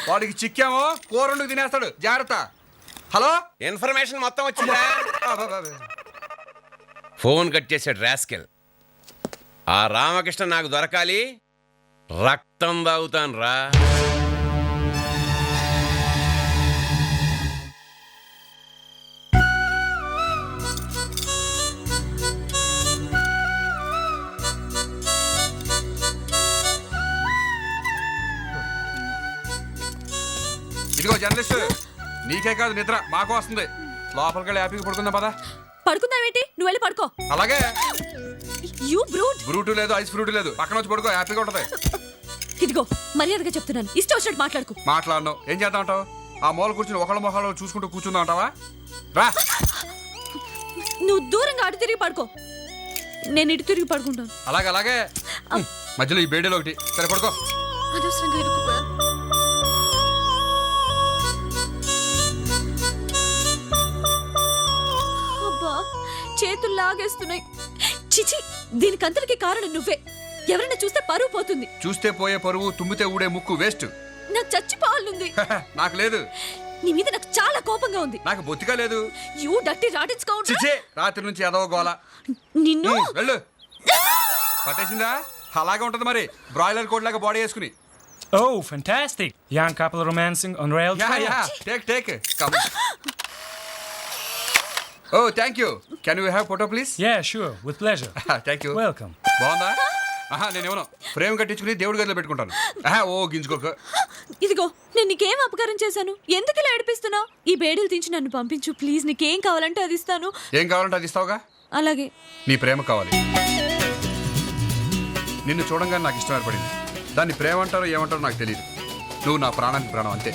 వాడికి చిక్కామో కూరండుకు తినేస్తాడు. జాగ్రత్త. హలో, ఇన్ఫర్మేషన్ మొత్తం వచ్చిందా? ఫోన్ కట్ చేసాడు రాస్కెల్. ఆ రామకృష్ణ నాకు దొరకాలి, రక్తం తాగుతాను రా. ఇదిగో జర్నలిస్ట్, నీకే కాదు నిద్ర మాకు వస్తుంది. లోపలికి వెళ్ళి హ్యాపీగా పడుకుందాం పదా. పడుకుందావేంటి? నువ్వు వెళ్ళి పడుకో. అలాగే. You brute. బ్రూటు లేదు, ఐస్ ఫ్రూట్ లేదు, పక్కన వచ్చి పడుకో, హ్యాపీగా ఉంటది. ఇదిగో మర్యాదగా చెప్తున్నాను, ఇష్టం వచ్చినట్టు మాట్లాడుకో. మాట్లాడను, ఏం చేద్దాం అంటావు? ఆ మూల కూర్చుని ఒకళ్ళ మొహాలు చూసుకుంటూ కూర్చుందాం అంటావా? రా. నువ్వు దూరంగా అటు తిరిగి పడుకో, నేను ఇటు తిరిగి పడుకుంటాను. అలాగే అలాగే. మధ్యలో ఈ బేడీలో ఒకటి, సరే పడుకో. అనవసరంగా ఇరుక్కుపోయాను. అబ్బా, చేతులు లాగేస్తున్నాయి. చిచి, దీనికంతటికి కారణం నువ్వే. ఎవరైనా చూస్తే పరువు పోతుంది. చూస్తే పోయే పరువు, తుమ్మితే ఊడే ముక్కు వేస్ట్. నాకు చచ్చిపోవాలనుంది. నాకు లేదు. నీ మీద నాకు చాలా కోపంగా ఉంది. నాకు బొత్తిగా లేదు. You dirty rotten counter. చిచే, రాత్రి నుంచి ఎదవ గోల. నిన్ను వెళ్ళు. పట్టేసిందా? అలాగే ఉంటది మరి, బ్రాయిలర్ కోట్ లాగా బాడీ వేసుకుని. Oh, fantastic. Young couple romancing on rail trail. Take. Come. Oh, thank you. Can we have photo, please? Yeah, sure. With pleasure. Thank you. Welcome. బాగుందా? నేనేమో ఫ్రేమ్ కట్టించుకుని దేవుడి గదిలో పెట్టుకుంటాను. ఓ గింజుకోక. ఇదిగో, నేను నీకేం అపకారం చేశాను? ఎందుకు ఇలా ఏడిపిస్తున్నావు? ఈ బేడీలు తీసి నన్ను పంపించు ప్లీజ్. నీకేం కావాలంటే అది ఇస్తాను. ఏం కావాలంటే అది ఇస్తావుగా? అలాగే. నీ ప్రేమ కావాలి. నిన్ను చూడంగానే నాకు ఇష్టం ఏర్పడింది. దాన్ని ప్రేమ అంటారో ఏమంటారో నాకు తెలియదు. నువ్వు నా ప్రాణానికి ప్రాణం, అంతే.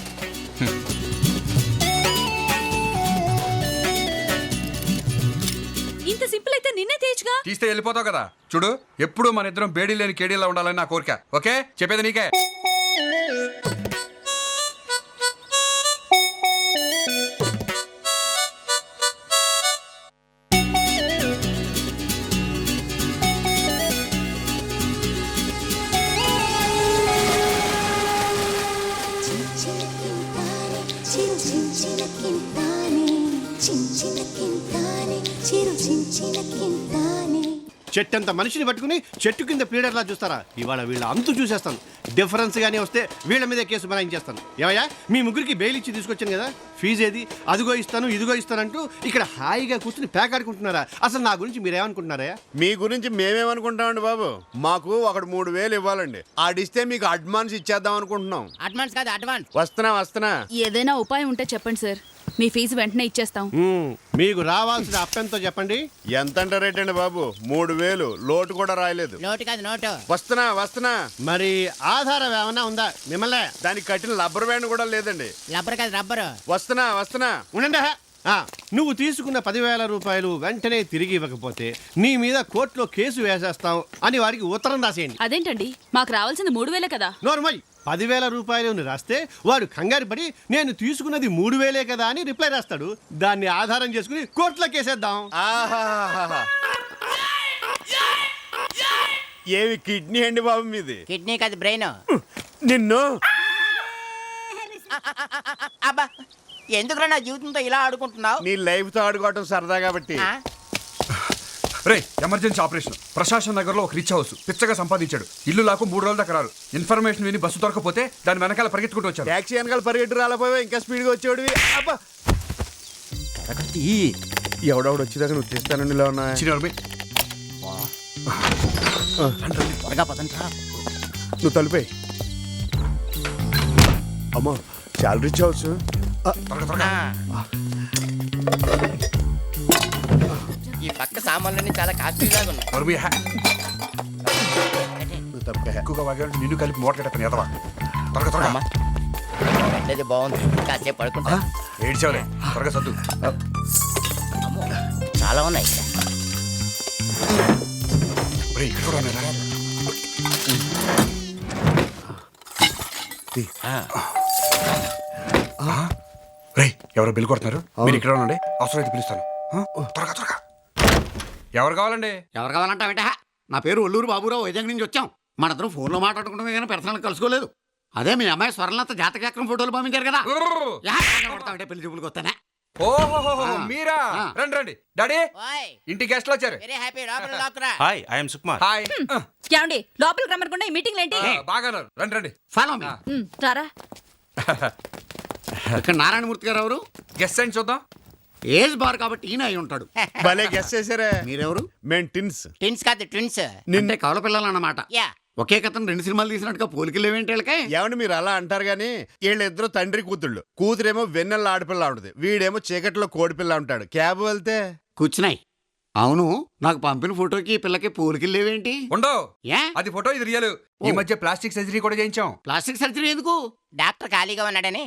ఇంత సింపుల్ అయితే నిన్నే తీయచ్చుగా. తీస్తే వెళ్ళిపోతావు కదా. చూడు, ఎప్పుడు మన ఇద్దరం బేడీ లేని కేడీలా ఉండాలని నా కోరిక. ఓకే, చెప్పేది నీకే. చెట్టంత మనిషిని పట్టుకుని చెట్టు కింద ప్లీడర్లా చూస్తారా? ఇవాళ వీళ్ళ అంతు చూసేస్తాను. డిఫరెన్స్ గానీ వస్తే వీళ్ళ మీద కేసు బనాయించేస్తాను. ఏమయ్యా, మీ ముగ్గురికి బెయిల్ ఇచ్చి తీసుకొచ్చాను కదా, ఫీజు ఏది? అదిగో ఇస్తాను ఇదిగో ఇస్తానంటూ ఇక్కడ హాయిగా కూర్చుని పేకాడుకుంటున్నారా? అసలు నా గురించి మీరేమనుకుంటున్నారా? మీ గురించి మేమేమనుకుంటామండి బాబు, మాకు ఒకడు 3,000 ఇవ్వాలండి. ఆడిస్తే మీకు అడ్వాన్స్ ఇచ్చేద్దాం అనుకుంటున్నాం. అడ్వాన్స్ కాదు, అడ్వాన్స్. వస్తున్నా. ఏదైనా ఉపాయం ఉంటే చెప్పండి సార్, మీ ఫీజు వెంటనే ఇచ్చేస్తాం. మీకు రావాల్సిన అప్పెంతో చెప్పండి. ఎంత రేట్ అండి బాబు? 3,000. లోటు కూడా రాయలేదు. నోటు కాదు, నోటు. వస్తున్నా. మరి ఆధారం ఏమన్నా ఉందా మిమ్మల్ని? దానికి కట్టిన రబ్బర్ బ్యాండ్ కూడా లేదండి. రబ్బర్ కాదు, రబ్బరు. వస్తున్నా. ఉండండి. నువ్వు తీసుకున్న 10,000 రూపాయలు వెంటనే తిరిగి ఇవ్వకపోతే నీ మీద కోర్టులో కేసు వేసేస్తాం అని వారికి ఉత్తరం రాసేయండి. అదేంటండి, మాకు రావాల్సింది 3,000 కదా. నోర్మల్, 10,000 రూపాయలు రాస్తే వాడు కంగారు పడి నేను తీసుకున్నది 3,000 కదా అని రిప్లై రాస్తాడు. దాన్ని ఆధారం చేసుకుని కోర్టులో కేసేద్దాం. ఏవి కిడ్నీ అండి బాబు మీది? కిడ్నీ కాదు, బ్రెయిన్. నిన్ను అబ్బా, ఎందుకు నా జీవితంతో ఇలా ఆడుకుంటున్నావు? నీ లైఫ్ తో ఆడుకోవటం సరదా కాబట్టి. రే, ఎమర్జెన్సీ ఆపరేషన్. ప్రశాసన్ నగర్ లో ఒక రిచ్ హౌస్ పిచ్చగా సంపాదించాడు. ఇల్లు లాకు 3 రోజుల దాకా రారు. ఇన్ఫర్మేషన్ విని బస్సు దొరకపోతే దాని వెనకాల పరిగెత్తుకుంటూ వచ్చాడు. ట్యాక్సీ వెనకాల పరిగెట్టు రాలేపోయావు, ఇంకా స్పీడ్ గా వచ్చేవాడు. ఎవడెవడు వచ్చేదాకా నువ్వు తెస్తానండి. ఇలా ఉన్నా త్వరగా పదంట్రా. నువ్వు తలిపే. అమ్మా, చాలా రిచ్ హౌస్. ఈ పక్క సామాన్లన్నీ చాలా కాస్ట్లీలాగా ఉన్నాయి. ఎక్కువగా వాగాడు, నిన్ను కలిపి మోటార్ కట్టని ఎదవా. త్వరగా లేదు, బాగుంది, కాసేపు పడుకుంటా. ఏడ్చావులే, త్వరగా సద్దు. అమ్మో, చాలా ఉన్నాయి. ఇక్కడ కూడా ఉన్నారా? ఎవరో బిల్ కొడుతున్నారు. మీరు ఇక్కడ ఉండండి, అవసరమైతే పిలుస్తాను. త్వరగా. ఎవరు కావాలండి? ఎవరు కావాలంటే నా పేరు ఒల్లూరు బాబురావు, వైజాగ్ నుంచి వచ్చాం. మనందరం ఫోన్లో మాట్లాడుకుంటామే కానీ పర్సనల్ కలుసుకోలేదు. అదే మీ అమ్మాయి స్వర్ణలత జాతకచక్రం ఫోటోలు పంపించారు కదా. పెళ్లి చూపులకు వస్తానే. ఓహో మీరా రండి రండి డాడీ ఇంటి గెస్ట్లు వచ్చారు వెరీ హ్యాపీ లోపల లోకరా హాయ్ ఐఎమ్ సుకుమార్. హాయ్ ఏమండి లోపలికి రమ్మనకుండా ఈ మీటింగ్ ఏంటి బాగాన్నారు రండి రండి ఫాలో మీ. రారా ఇక్కడ నారాయణమూర్తి గారు ఎవరు? గెస్ట్ అండి చూద్దాం. ఏజ్ బార్ కాబట్టి ఈయన అయి ఉంటాడు. భలే గెస్ చేశారే. మీరెవరు? మేం టిన్స్. ట్విన్స్ కాదు ట్విన్స్. నిన్నే కవల పిల్లలన్నమాట. యా ఒకే కథను 2 సినిమాలు తీసినట్టుగా పోలికలేవేంటి వీళ్ళకి? ఏమండి మీరు అలా అంటారు గానీ వీళ్ళిద్దరు తండ్రి కూతుళ్ళు. కూతురేమో వెన్నెల ఆడపిల్ల ఉంటుంది, వీడేమో చీకట్లో కోడిపిల్ల ఉంటాడు. క్యాబ్ వెళ్తే కూర్చున్నాయి. అవును, నాకు పంపిన ఫోటోకి ఈ పిల్లకి పోలికలేవేంటి? ఉండవు. ఏ? అది ఫోటో ఇది రియల్. ఈ మధ్య ప్లాస్టిక్ సర్జరీ కూడా చేయించాం. ప్లాస్టిక్ సర్జరీ ఎందుకు? డాక్టర్ ఖాళీగా ఉన్నాడని.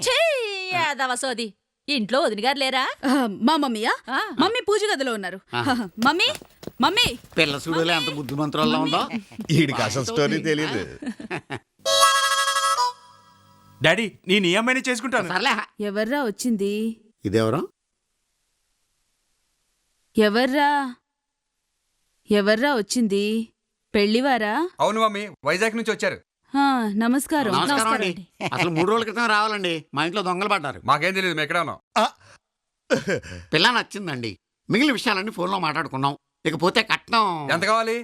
యాదవసోది ఇంట్లో వదిన గారు లేరా మా మమ్మీయా? మమ్మీ పూజ గదిలో ఉన్నారు. మమ్మీ మమ్మీ పిల్ల చూడలే అంత బుద్ధిమంతురాల్లో ఉందో. వీడికి అసలు స్టోరీ తెలియదు. డాడీ నేను ఈ అమ్మాయిని చేసుకుంటాను. సర్లే. ఎవర్రా వచ్చింది? ఇదెవరు? ఎవర్రా వచ్చింది? పెళ్లివారా? అవును మమ్మీ, వైజాగ్ నుంచి వచ్చారు. నమస్కారం. నమస్కారం అండి. అసలు 3 రోజుల క్రితం రావాలండి, మా ఇంట్లో దొంగలు పడ్డారు. మాకేం తెలియదు, మేము ఎక్కడ ఉన్నాం. పిల్ల నచ్చిందండి. మిగిలిన విషయాలన్నీ ఫోన్లో మాట్లాడుకున్నాం. ఇకపోతే కట్నం ఎంత కావాలి?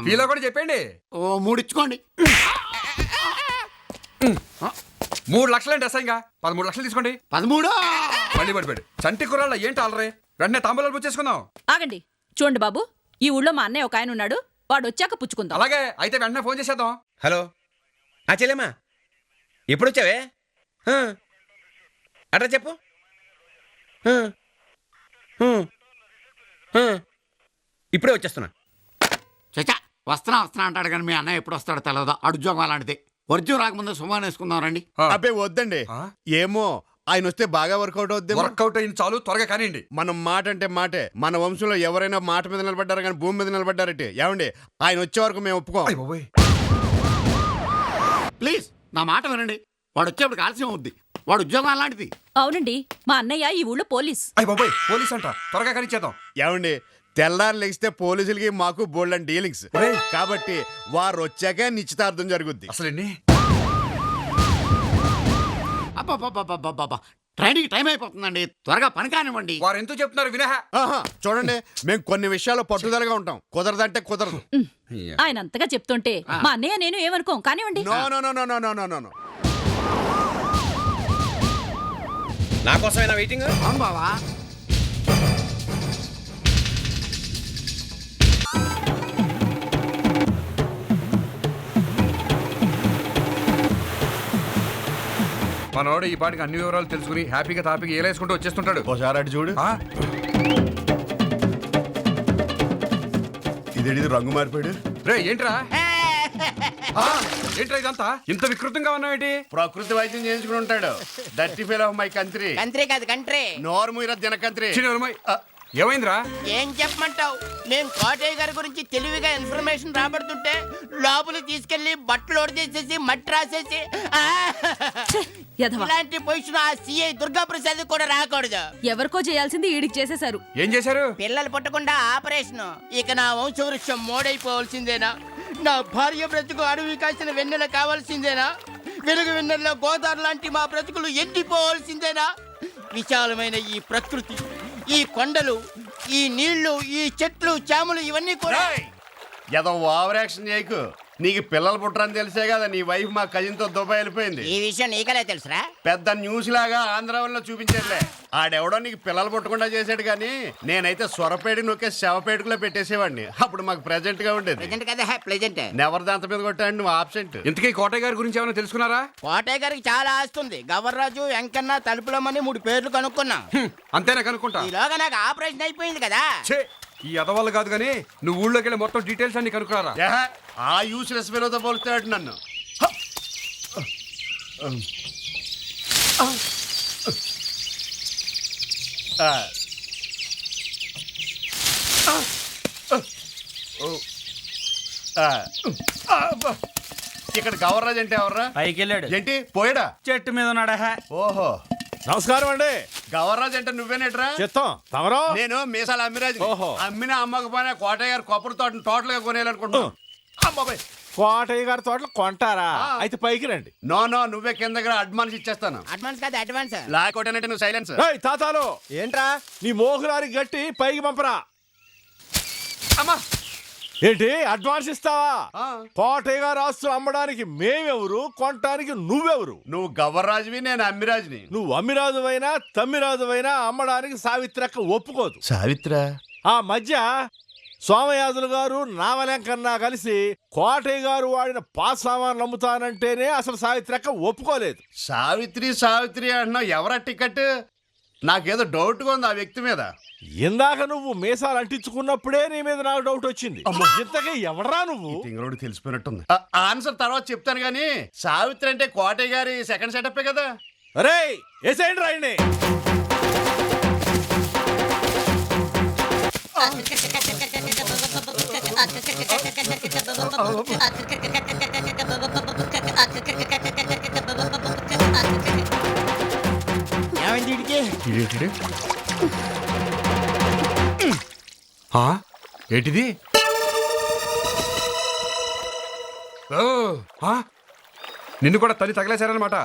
మీలో కూడా చెప్పండి. ఓ 3 ఇచ్చుకోండి. 3 లక్షలండి అసహ్యంగా. 13 లక్షలు తీసుకోండి. 13 మళ్ళీ పడిపోయాడు. చంటి కుర్రాళ్ళ ఏంటి ఆలరే? వెంటనే తాంబూలాలు పుచ్చేసుకుందాం. ఆగండి చూడండి బాబు, ఈ ఊళ్ళో మా అన్నయ్య ఒక ఆయన ఉన్నాడు, వాడు వచ్చాక పుచ్చుకుందాం. అలాగే అయితే వెంటనే ఫోన్ చేసేద్దాం. హలో చెల్లెమ్మా, ఎప్పుడు వచ్చావే? అట్లా చెప్పు. ఇప్పుడే వచ్చేస్తున్నా. చచ్చా, వస్తున్నా అంటాడు కానీ మీ అన్నయ్య ఎప్పుడు వస్తాడో తెలియదు. అడుజోగం అలాంటిది. వర్జం రాకముందే సుమాన్ వేసుకుందాం రండి. అబ్బే వద్దండి. ఏమో ఆయన వస్తే బాగా వర్కౌట్ అవుద్ది. వర్కౌట్ అయింది చాలు, త్వరగా కానివ్వండి. మనం మాట అంటే మాటే. మన వంశంలో ఎవరైనా మాట మీద నిలబడ్డారు కానీ భూమి మీద నిలబడ్డారంటే ఏమండి ఆయన వచ్చే వరకు మేము ఒప్పుకోం. ప్లీజ్ నా మాట వినండి. వాడు వచ్చేప్పుడు ఆలస్యం అవుద్ది. వాడు ఉద్యోగం అలాంటిది. అవునండి, మా అన్నయ్య ఈ ఊళ్ళో పోలీస్. పోలీస్ అంట, త్వరగా కానిచ్చేద్దాం. ఏమండి తెల్లారు లెగిస్తే పోలీసులకి మాకు బోల్డ్ డీలింగ్స్ కాబట్టి వారు వచ్చాక నిశ్చితార్థం జరుగుద్ది. అసలు ట్రైనింగ్ టైం అయిపోతుందండి, త్వరగా పని కానివ్వండి. వారు ఎందుకు చెప్తున్నారు వినహ. చూడండి మేము కొన్ని విషయాల్లో పట్టుదలగా ఉంటాం. కుదరదంటే కుదరదు. ఆయన అంతగా చెప్తుంటే మా అన్నయ్య నేను ఏమనుకోం, కానివ్వండి. నో. నా కోసమైనా వెయిటింగ్? అవును బావా. మనోడు ఈ పాటికి అన్ని వివరాలు తెలుసుకుని హ్యాపీగా తాపీగా ఏలేసుకుంటూ వచ్చేస్తుంటాడు. ఒకసారి అటు చూడు. ఇదేంటి రంగు మారిపోయాడు? రే ఏంట్రా ఏంట్రా ఇదంతా ఇంత వికృతంగా ఉన్నావేంటి? ప్రకృతి వైద్యం చేయించుకుని ఉంటాడు. Dirty fail of my country. Country కాదు కంట్రీ. నోరు మీర జనకంట్రీ. ఏమైందిరా? ఏం చెప్పమంటావు? మేము కోటయ్య గారి గురించి తెలివిగా ఇన్ఫర్మేషన్ రాబడుతుంటే లోపలికి తీసుకెళ్లి బట్టలు ఓడిచేసేసి మట్టి రాసేసి ఇలాంటి పొజిషన్ ఆ సిఐ దుర్గా ప్రసాద్ కూడా రాకూడదు. ఎవరికో చేయాల్సింది ఈడికి చేసేశారు. ఏం చేశారు? పిల్లలు పుట్టకుండా ఆపరేషన్. ఇక నా వంశవృక్షం మోడైపోవాల్సిందేనా? నా భార్య బ్రతుకు అడవి కాసిన వెన్నెల కావాల్సిందేనా? వెలుగు వెన్నెల్లో గోదావరి లాంటి మా బ్రతుకులు ఎండిపోవాల్సిందేనా? విశాలమైన ఈ ప్రకృతి, ఈ కొండలు, ఈ నీళ్లు, ఈ చెట్లు, చాములు ఇవన్నీ కూడా ఏదో ఓవర్ యాక్షన్ చేయకు. నీకు పిల్లలు పుట్టరని తెలిసే కదా నీ వైఫ్ మా కజిన్ తో దుబాయ్ వెళ్ళిపోయింది. ఈ విషయం నీకలే తెలుసురా? పెద్ద న్యూస్ లాగా ఆంధ్రాలో చూపించేట్లే. ఆడెవడో నీకు పిల్లలు పుట్టకుండా చేశాడు కానీ నేనైతే సొరపేట నొక్కే శవపేటకులో పెట్టేసేవాడిని. అప్పుడు మాకు ప్రెజెంట్ గా ఉండేది. నెవర్ దాంత మీద కొట్టాడు నువ్వు ఆబ్సెంట్. ఇంతకీ కోటయ్య గారి గురించి ఏమైనా తెలుసుకున్నారా? కోటయ్య గారికి చాలా ఆస్తుంది. గవర్రాజు, వెంకన్న, తలుపులమని 3 పేర్లు కనుక్కున్నాం. అంతేనా కనుక్కుంటా? ఈలోగా నాకు ఆపరేషన్ అయిపోయింది కదా. ఈ అదవాళ్ళు కాదు కానీ నువ్వు ఊళ్ళోకి వెళ్ళి మొత్తం డీటెయిల్స్ అన్ని కనుక్కున్నారా? ఆ యూస్లెస్ ఫెలోతో పోలుస్తాడు నన్ను. ఇక్కడ గవర్రాజ్ అంటే ఎవర్రా? పైకి వెళ్ళాడు. ఏంటి పోయాడా? చెట్టు మీద ఉన్నాడా? ఓహో నమస్కారం అండి. గవర్రాజ్ అంటే నువ్వేనేట్రా? చెత్తం తమరో? నేను మీసాల అమ్మిరాజు. ఓహో. అమ్మినా అమ్మకపోయినా కోటయ్య గారు కొబ్బరి తోటను టోటల్ గా కొనేయాలనుకుంటున్నాను. అమ్మాయి కోటయ్య గారి తోటలు కొంటారా? అయితే పైకి రండి. నో నో, నువ్వే కింద దగ్గర అడ్వాన్స్ ఇచ్చేస్తాను. అడ్వాన్స్ కాదు అడ్వాన్స్. లేకపోతే నువ్వు సైలెన్స్. ఏయ్ తాతాలు, ఏంట్రా నీ మోహులారి గట్టి పైకి పంపరా. అమ్మా, ఏంటి అడ్వాన్స్ ఇస్తావా? కోటయ్య గారు ఆస్తులు అమ్మడానికి మేమెవరు, కొనటానికి నువ్వెవరు? నువ్వు గవర్రాజువి, నేను అమ్మిరాజుని. నువ్వు అమ్మిరాజువైనా తమ్మిరాజువైనా అమ్మడానికి సావిత్రక్క ఒప్పుకోదు. సావిత్ర ఆ మధ్య సోమయాజులు గారు నావలంకన్నా కలిసి కోటయ్య గారు వాడిన పాస్ సామాన్లు అమ్ముతానంటేనే అసలు సావిత్రక్క ఒప్పుకోలేదు. సావిత్రి సావిత్రి అంటున్నావు, ఎవరా టికెట్? నాకేదో డౌట్గా ఉంది ఆ వ్యక్తి మీద. ఇందాక నువ్వు మీసాలు అంటించుకున్నప్పుడే నీ మీద నాకు డౌట్ వచ్చింది. ఇంతకీ ఎవడరా నువ్వు? తింగరోడు తెలిసిపోయినట్టుంది. ఆన్సర్ తర్వాత చెప్తాను గానీ, సావిత్రి అంటే కోటయ్య గారి సెకండ్ సెటప్ కదా. అరే ఏసైండి రాయండి. ఏంటిది? నిన్ను కూడా తల్లి తగలేశారనమాట.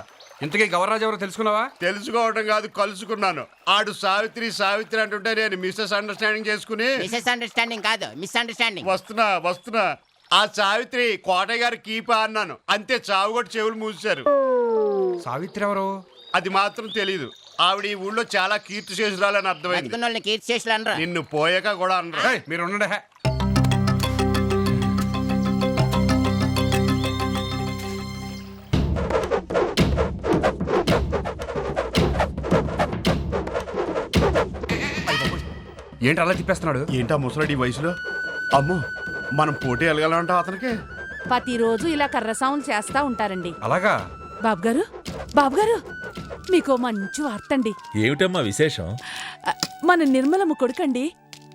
ఇంతకీ గవర్రాజు ఎవరో తెలుసుకున్నావా? తెలుసుకోవడం కాదు, కలుసుకున్నాను. ఆడు సావిత్రి సావిత్రి అంటుంటే నేను మిస్సెస్ అండర్స్టాండింగ్ చేసుకుని. మిస్సెస్ అండర్స్టాండింగ్ కాదు, మిస్ అండర్స్టాండింగ్. వస్తున్నా. ఆ సావిత్రి కోటయ్య గారి కీపా అన్నాను, అంతే చావు కొట్టి చెవులు మూసారు. సావిత్రి ఎవరు? అది మాత్రం తెలీదు. ఆవిడ ఈ ఊళ్ళో చాలా కీర్తి చేసురాలని అర్థమైంది. కీర్తి చేసులు అనరా? నిన్ను పోయాక కూడా అనరా. మీరు ఉండండి. ఏంటి అలా తిప్పేస్తున్నాడు? ఏంటా ముసలాడు ఈ వయసులో? అమ్మో, మనం పోటీ వెళ్ళగలంటాం అతనికి. ప్రతిరోజు ఇలా కర్ర సౌండ్ చేస్తా ఉంటారండి. అలాగా? బాబు గారు మీకు మంచి వార్తండి. ఏమిటమ్మా విశేషం? మన నిర్మలమ్మ కొడుకండి,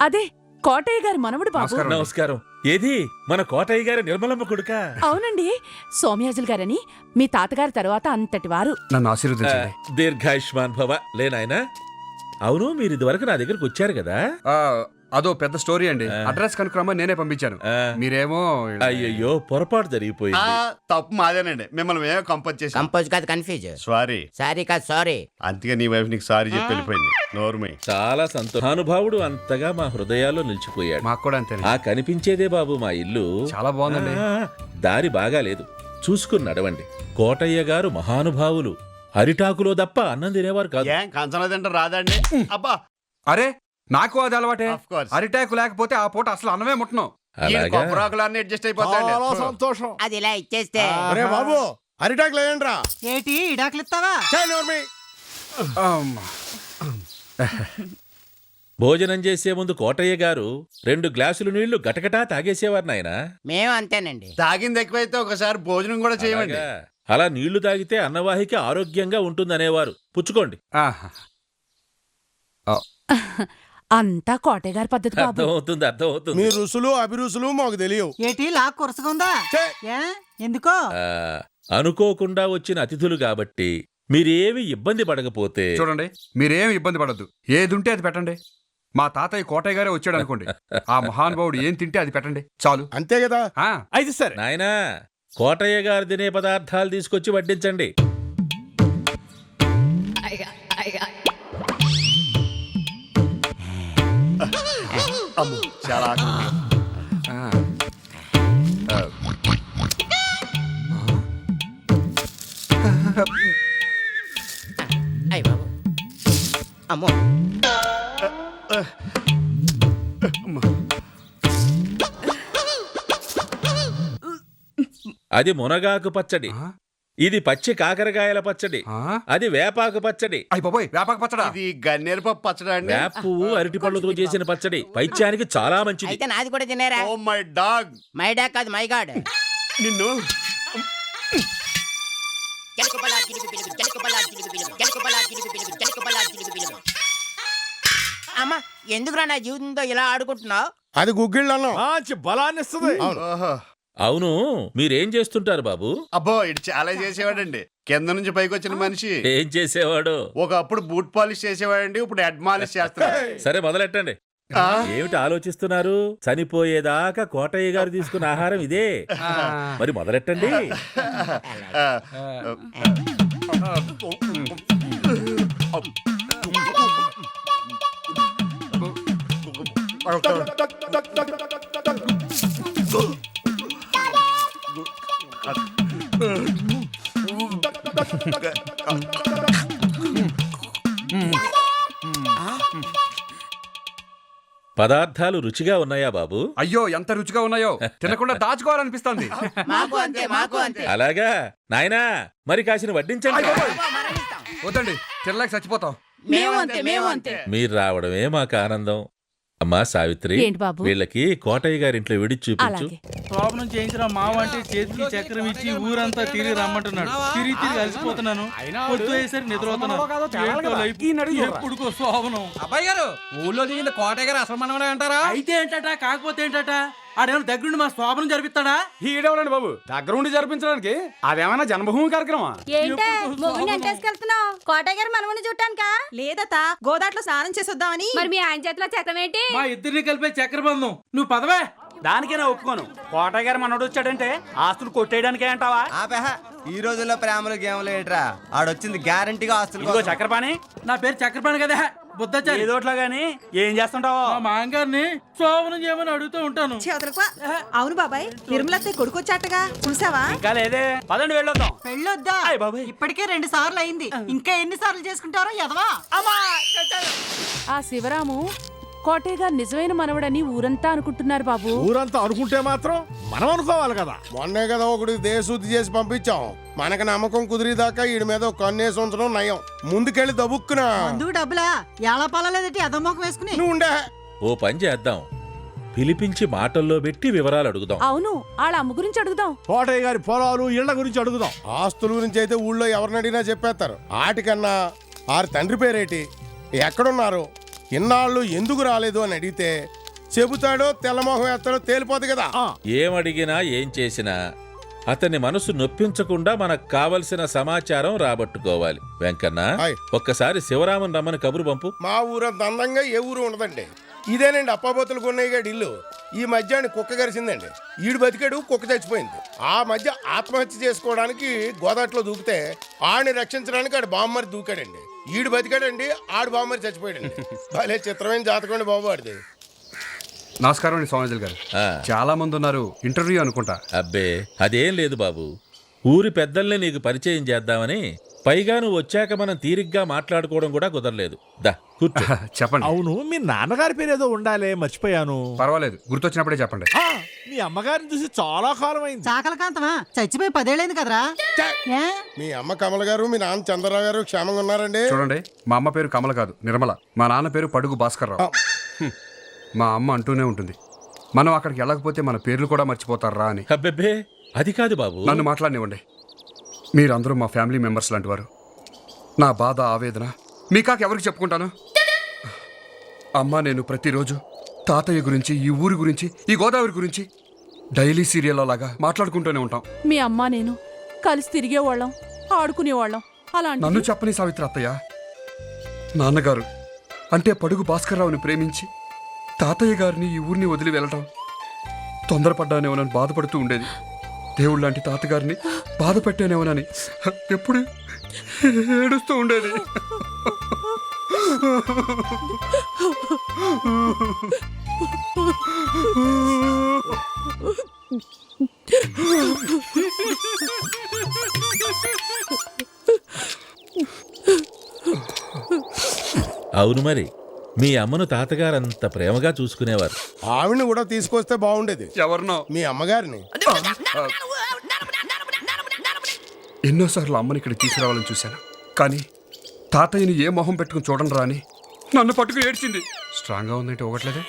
అదే కోటయ్య గారి మనవడు బాబు. నమస్కారం. ఏది మన కోటయ్య గారి నిర్మలమ్మ కొడుకా? అవునండి, సోమయాజులు గారని మీ తాతగారి తర్వాత అంతటి వారు. నన్ను ఆశీర్వదించండి. దీర్ఘాయుష్మాన్ భవ. లేనాయనా? అవును, మీరు ఇదివరకు నా దగ్గరకు వచ్చారు కదా? అదో పెద్ద స్టోరీ అండి. అడ్రస్ కనుక్కురమ్మని నేనే పంపించాను. మీరేమో అయ్యయ్యో, పొరపాటు జరిగిపోయింది. తప్పు మాదేనండి, మిమ్మల్ని ఏమో కంపోజ్ చేసి. కంపోజ్ కాదు, కన్ఫ్యూజ్. సారీ కాదు సారీ. అందుకే నీ వైఫ్ నీకు సారీ చెప్పి వెళ్ళిపోయింది. నోర్మై. చాలా సంతోషానుభావుడు అంతగా మా హృదయాల్లో నిలిచిపోయాడు. మాకు కూడా అంతే. ఆ కనిపించేదే బాబు మా ఇల్లు. చాలా బాగుందండి. దారి బాగా లేదు, చూసుకుని నడవండి. కోటయ్య గారు మహానుభావులు. అరిటాకులో తప్ప అన్నం తినేవారు కాదు. కంచన తింటే రాదండి. అబ్బా, అరే నాకు అది అలవాటే. అరిటాకు లేకపోతే ఆ పూట అసలు అన్నమే ముట్టను. కొబ్బరాకులన్నీ అడ్జస్ట్ అయిపోతాయి. సంతోషం. అది ఇలా ఇచ్చేస్తే. బాబు అరిటాకు లేదంట్రా. ఏటి ఇడాకులు ఇస్తావా? భోజనం చేసే ముందు కోటయ్య గారు 2 గ్లాసులు నీళ్లు గటగటా తాగేసేవారు నాయన. మేము అంతేనండి. తాగింది ఎక్కువైతే ఒకసారి భోజనం కూడా చేయమండి. అలా నీళ్లు తాగితే అన్నవాహిక ఆరోగ్యంగా ఉంటుందనేవారు. పుచ్చుకోండి. అంతా కోటయ్య గారి పద్ధతి బాబు. అర్థమవుతుంది. మీ రుసులు అభిరుసులు మాకు తెలియవు. ఏటి లాక్ కొరసగుందా? ఎందుకో? అనుకోకుండా వచ్చిన అతిథులు కాబట్టి మీరేమి ఇబ్బంది పడకపోతే. చూడండి, మీరేమి ఇబ్బంది పడద్దు. ఏది ఉంటే అది పెట్టండి. మా తాతయ్య కోటయ్య గారే వచ్చాడు అనుకోండి, ఆ మహానుభావుడు ఏం తింటే అది పెట్టండి చాలు. అంతే కదా? అయితే సరే నాయనా, కోటయ్య గారు తినే పదార్థాలు తీసుకొచ్చి వడ్డించండి. చాలా అయ్య బాబు, అమ్మో. అది మునగాకు పచ్చడి, ఇది పచ్చి కాకరకాయల పచ్చడి, అది వేపాకు పచ్చడి. వేపాకు పచ్చడి. ఇది గన్నేరు పప్పు పచ్చడి అండి. వేప పువ్వు అరటి పళ్ళతో చేసిన పచ్చడి, పైత్యానికి చాలా మంచిది. అయితే నాది కూడా తినేరా? Oh my dog. My dog కాదు, మై గాడ్. నిన్ను అమ్మా, ఎందుకురా నా జీవితంతో ఇలా ఆడుకుంటున్నావు? అది గుగ్గిళ్ళలో మంచి బలాన్ని ఇస్తుంది. అవును, మీరేం చేస్తుంటారు బాబు? అబ్బో, ఇటు చాలా చేసేవాడండి. కింద నుంచి పైకి వచ్చిన మనిషి. ఏం చేసేవాడు? ఒకప్పుడు బూట్ పాలిష్ చేసేవాడండి, ఇప్పుడు హెడ్ మాలిష్ చేస్తాడు. సరే మొదలెట్టండి. ఏమిటి ఆలోచిస్తున్నారు? చనిపోయేదాకా కోటయ్య గారు తీసుకున్న ఆహారం ఇదే. మరి మొదలెట్టండి. పదార్థాలు రుచిగా ఉన్నాయా బాబు? అయ్యో ఎంత రుచిగా ఉన్నాయో, తినకుండా దాచుకోవాలనిపిస్తుంది. మాకు అంతే మాకు అంతే. అలాగా నాయనా, మరి కాసిన వడ్డించండి. వద్దండి, తినలేక చచ్చిపోతాం. మేము అంతే మేము అంతే. మీరు రావడమే మాకు ఆనందం. అమ్మా సావిత్రి, ఏంటి బాబు? వీళ్ళకి కోటయ్య గారింట్లో విడిచి చూపించు. అలాగే. ప్రాబ్లం చేయించిన మావ అంటే చేతికి చక్రం ఇచ్చి ఊరంతా తిరిగి రమ్మంటున్నాడు. తిరిగి తిరిగి అలసిపోతున్నాను. పొద్దు అయ్యేసరికి నిద్రపోతున్నాను. ఎప్పుడుకో శోభనం. అబ్బాయి గారు, ఊళ్ళో దిగింది కోటయ్య గారు అసలు మనవడే అంటారా? అయితే ఏంటట, కాకపోతే ఏంటట? ఆడేమో దగ్గరుండి మా శోభనం జరిపిస్తాడా? ఈడెవడండి బాబు దగ్గరుండి జరిపించడానికి? అదేమన్నా జన్మభూమి కార్యక్రమం? ఏంటే మొగుడిని ఎంటేసుకెళ్తున్నావు? కోటయ్య గారు మనవని చూడటానికా? లేదతా, గోదాట్లో స్నానం చేసొద్దామని. మరి మీ ఆయన చేతిలో చక్రం ఏంటి? మా ఇద్దరిని కలిపే చక్రబంధం. నువ్వు పదవే. దానికైనా ఒప్పుకోను. కోటయ్య గారు మనోడు వచ్చాడంటే ఆస్తులు కొట్టేయడానికే అంటావా? ఈ రోజుల్లో ప్రేమలు గేమ్లు ఏంట్రా, ఆడొచ్చింది గ్యారంటీగా ఆస్తులు. ఇదిగో చక్రపాణి, నా పేరు చక్రపాణి కదా, బుద్ధచారి. ఏదోట్లా గానీ ఏం చేస్తుంటావు? మా మాంగారిని శోభనం చేయమని అడుగుతూ ఉంటాను. అవును బాబాయ్, నిర్మలత్తే కొడుకొచ్చాటగా చూసావా? ఇంకా లేదే, పదండి వెళ్ళొద్దాం. వెళ్ళొద్దా? ఇప్పటికే 2 సార్లు అయింది, ఇంకా ఎన్ని సార్లు చేసుకుంటారో ఎదవా. ఆ శివరాము కోటయ్య గారు నిజమైన మనవడని ఊరంతా అనుకుంటున్నారు బాబు. ఊరంతా అనుకుంటే మాత్రం మనం అనుకోవాలి కదా. మొన్నే కదా ఒకటి దేశశుద్ధి చేసి పంపించాం. మనకు నమ్మకం కుదిరిదాకా వీడి మీద కన్నేసి ఉంచడం నయం. ముందుకెళ్ళి దబుక్కునా ముందు డబ్బులా ఎలా పలలేదటి అదమ్మకం వేసుకుని నువ్వు ఉండే. ఓ పని చేద్దాం, పిలిపించి మాటల్లో పెట్టి వివరాలు అడుగుదాం. అవును, వాళ్ళ అమ్మ గురించి అడుగుదాం. కోటయ్య గారి పొలాలు ఇళ్ల గురించి అడుగుదాం. ఆస్తుల గురించి అయితే ఊళ్ళో ఎవరిని అడిగినా చెప్పేస్తారు. ఆటికన్నా ఆరి తండ్రి పేరేటి, ఎక్కడున్నారు, ఇన్నాళ్ళు ఎందుకు రాలేదు అని అడిగితే చెబుతాడో తెల్లమోహం ఎత్తాడో తేలిపోదు కదా. ఏమడిగినా ఏం చేసినా అతని మనసు నొప్పించకుండా మనకు కావలసిన సమాచారం రాబట్టుకోవాలి. వెంకన్న, ఒక్కసారి శివరామన్ రమ్మని కబురు పంపు. మా ఊరంత అందంగా ఏ ఊరు ఉండదండి. ఇదేనండి అప్పాబోతులు కొన్నయ్యగాడి ఇల్లు. ఈ మధ్య కుక్క గరిసిందండి. ఈడు బతికాడు, కుక్క చచ్చిపోయింది. ఆ మధ్య ఆత్మహత్య చేసుకోవడానికి గోదాట్లో దూకితే ఆడిని రక్షించడానికి ఆడు బామ్మరి దూకాడండి. ఈడు బతికాడండి, ఆడు బామ్మరి చచ్చిపోయాడండి. భలే చిత్రమైన జాతకండి బాబు ఆడిది. నమస్కారం అండి సోమజల్ గారు. చాలా మంది ఉన్నారు, ఇంటర్వ్యూ అనుకుంటా. అబ్బే అదేం లేదు బాబు, ఊరి పెద్దల్ని నీకు పరిచయం చేద్దామని. పైగా నువ్వు వచ్చాక మనం తీరిగ్గా మాట్లాడుకోవడం కూడా కుదరలేదు. దా కూర్చో. చెప్పండి. అవును, మీ నాన్నగారి పేరు ఏదో ఉండాలే, మర్చిపోయాను. పర్వాలేదు, గుర్తొచ్చినప్పుడే చెప్పండి. మీ అమ్మగారిని చూసి చాలా కాలం అయింది. చాకలకాంతమా చచ్చిపోయి 10 ఏళ్ళైంది కదరా. మీ అమ్మ కమల గారు, మీ నాన్న చంద్రరావు గారు క్షేమంగా ఉన్నారండి? చూడండి, మా అమ్మ పేరు కమల కాదు, నిర్మల. మా నాన్న పేరు పడుగు భాస్కర్ రావు. మా అమ్మ అంటూనే ఉంటుంది, మనం అక్కడికి వెళ్ళకపోతే మన పేర్లు కూడా మర్చిపోతారా అని. అబ్బెబ్బే అది కాదు బాబు. నన్ను మాట్లాడనివ్వండి. మీరందరూ మా ఫ్యామిలీ మెంబర్స్ లాంటి వారు. నా బాధ, ఆవేదన మీకాక ఎవరికి చెప్పుకుంటాను? అమ్మ నేను ప్రతిరోజు తాతయ్య గురించి, ఈ ఊరి గురించి, ఈ గోదావరి గురించి డైలీ సీరియల్ లాగా మాట్లాడుకుంటూనే ఉంటాం. మీ అమ్మ నేను కలిసి తిరిగేవాళ్ళం, ఆడుకునేవాళ్ళం. అలాంటి నన్ను చెప్పని సావిత్రి అత్తయ్య, నాన్నగారు అంటే పడుగు భాస్కర్రావుని ప్రేమించి తాతయ్య గారిని, ఈ ఊరిని వదిలి వెళ్ళటం తొందరపడ్డానేమోనని బాధపడుతూ ఉండేది. దేవుళ్ళ లాంటి తాతగారిని బాధ పెట్టానేమోనని ఎప్పుడు ఏడుస్తూ ఉండేది. అవును, మరి మీ అమ్మను తాతగారంత ప్రేమగా చూసుకునేవారు. ఆవిడని కూడా తీసుకొస్తే బాగుండేది. ఎవరినో? మీ అమ్మగారిని. ఎన్నోసార్లు అమ్మని ఇక్కడ తీసుకురావాలని చూశాను, కానీ తాతయ్యని ఏ మొహం పెట్టుకుని చూడండి రా అని నన్ను పట్టుకుని ఏడ్చింది. స్ట్రాంగ్గా ఉందంటే ఒకట్లేదే,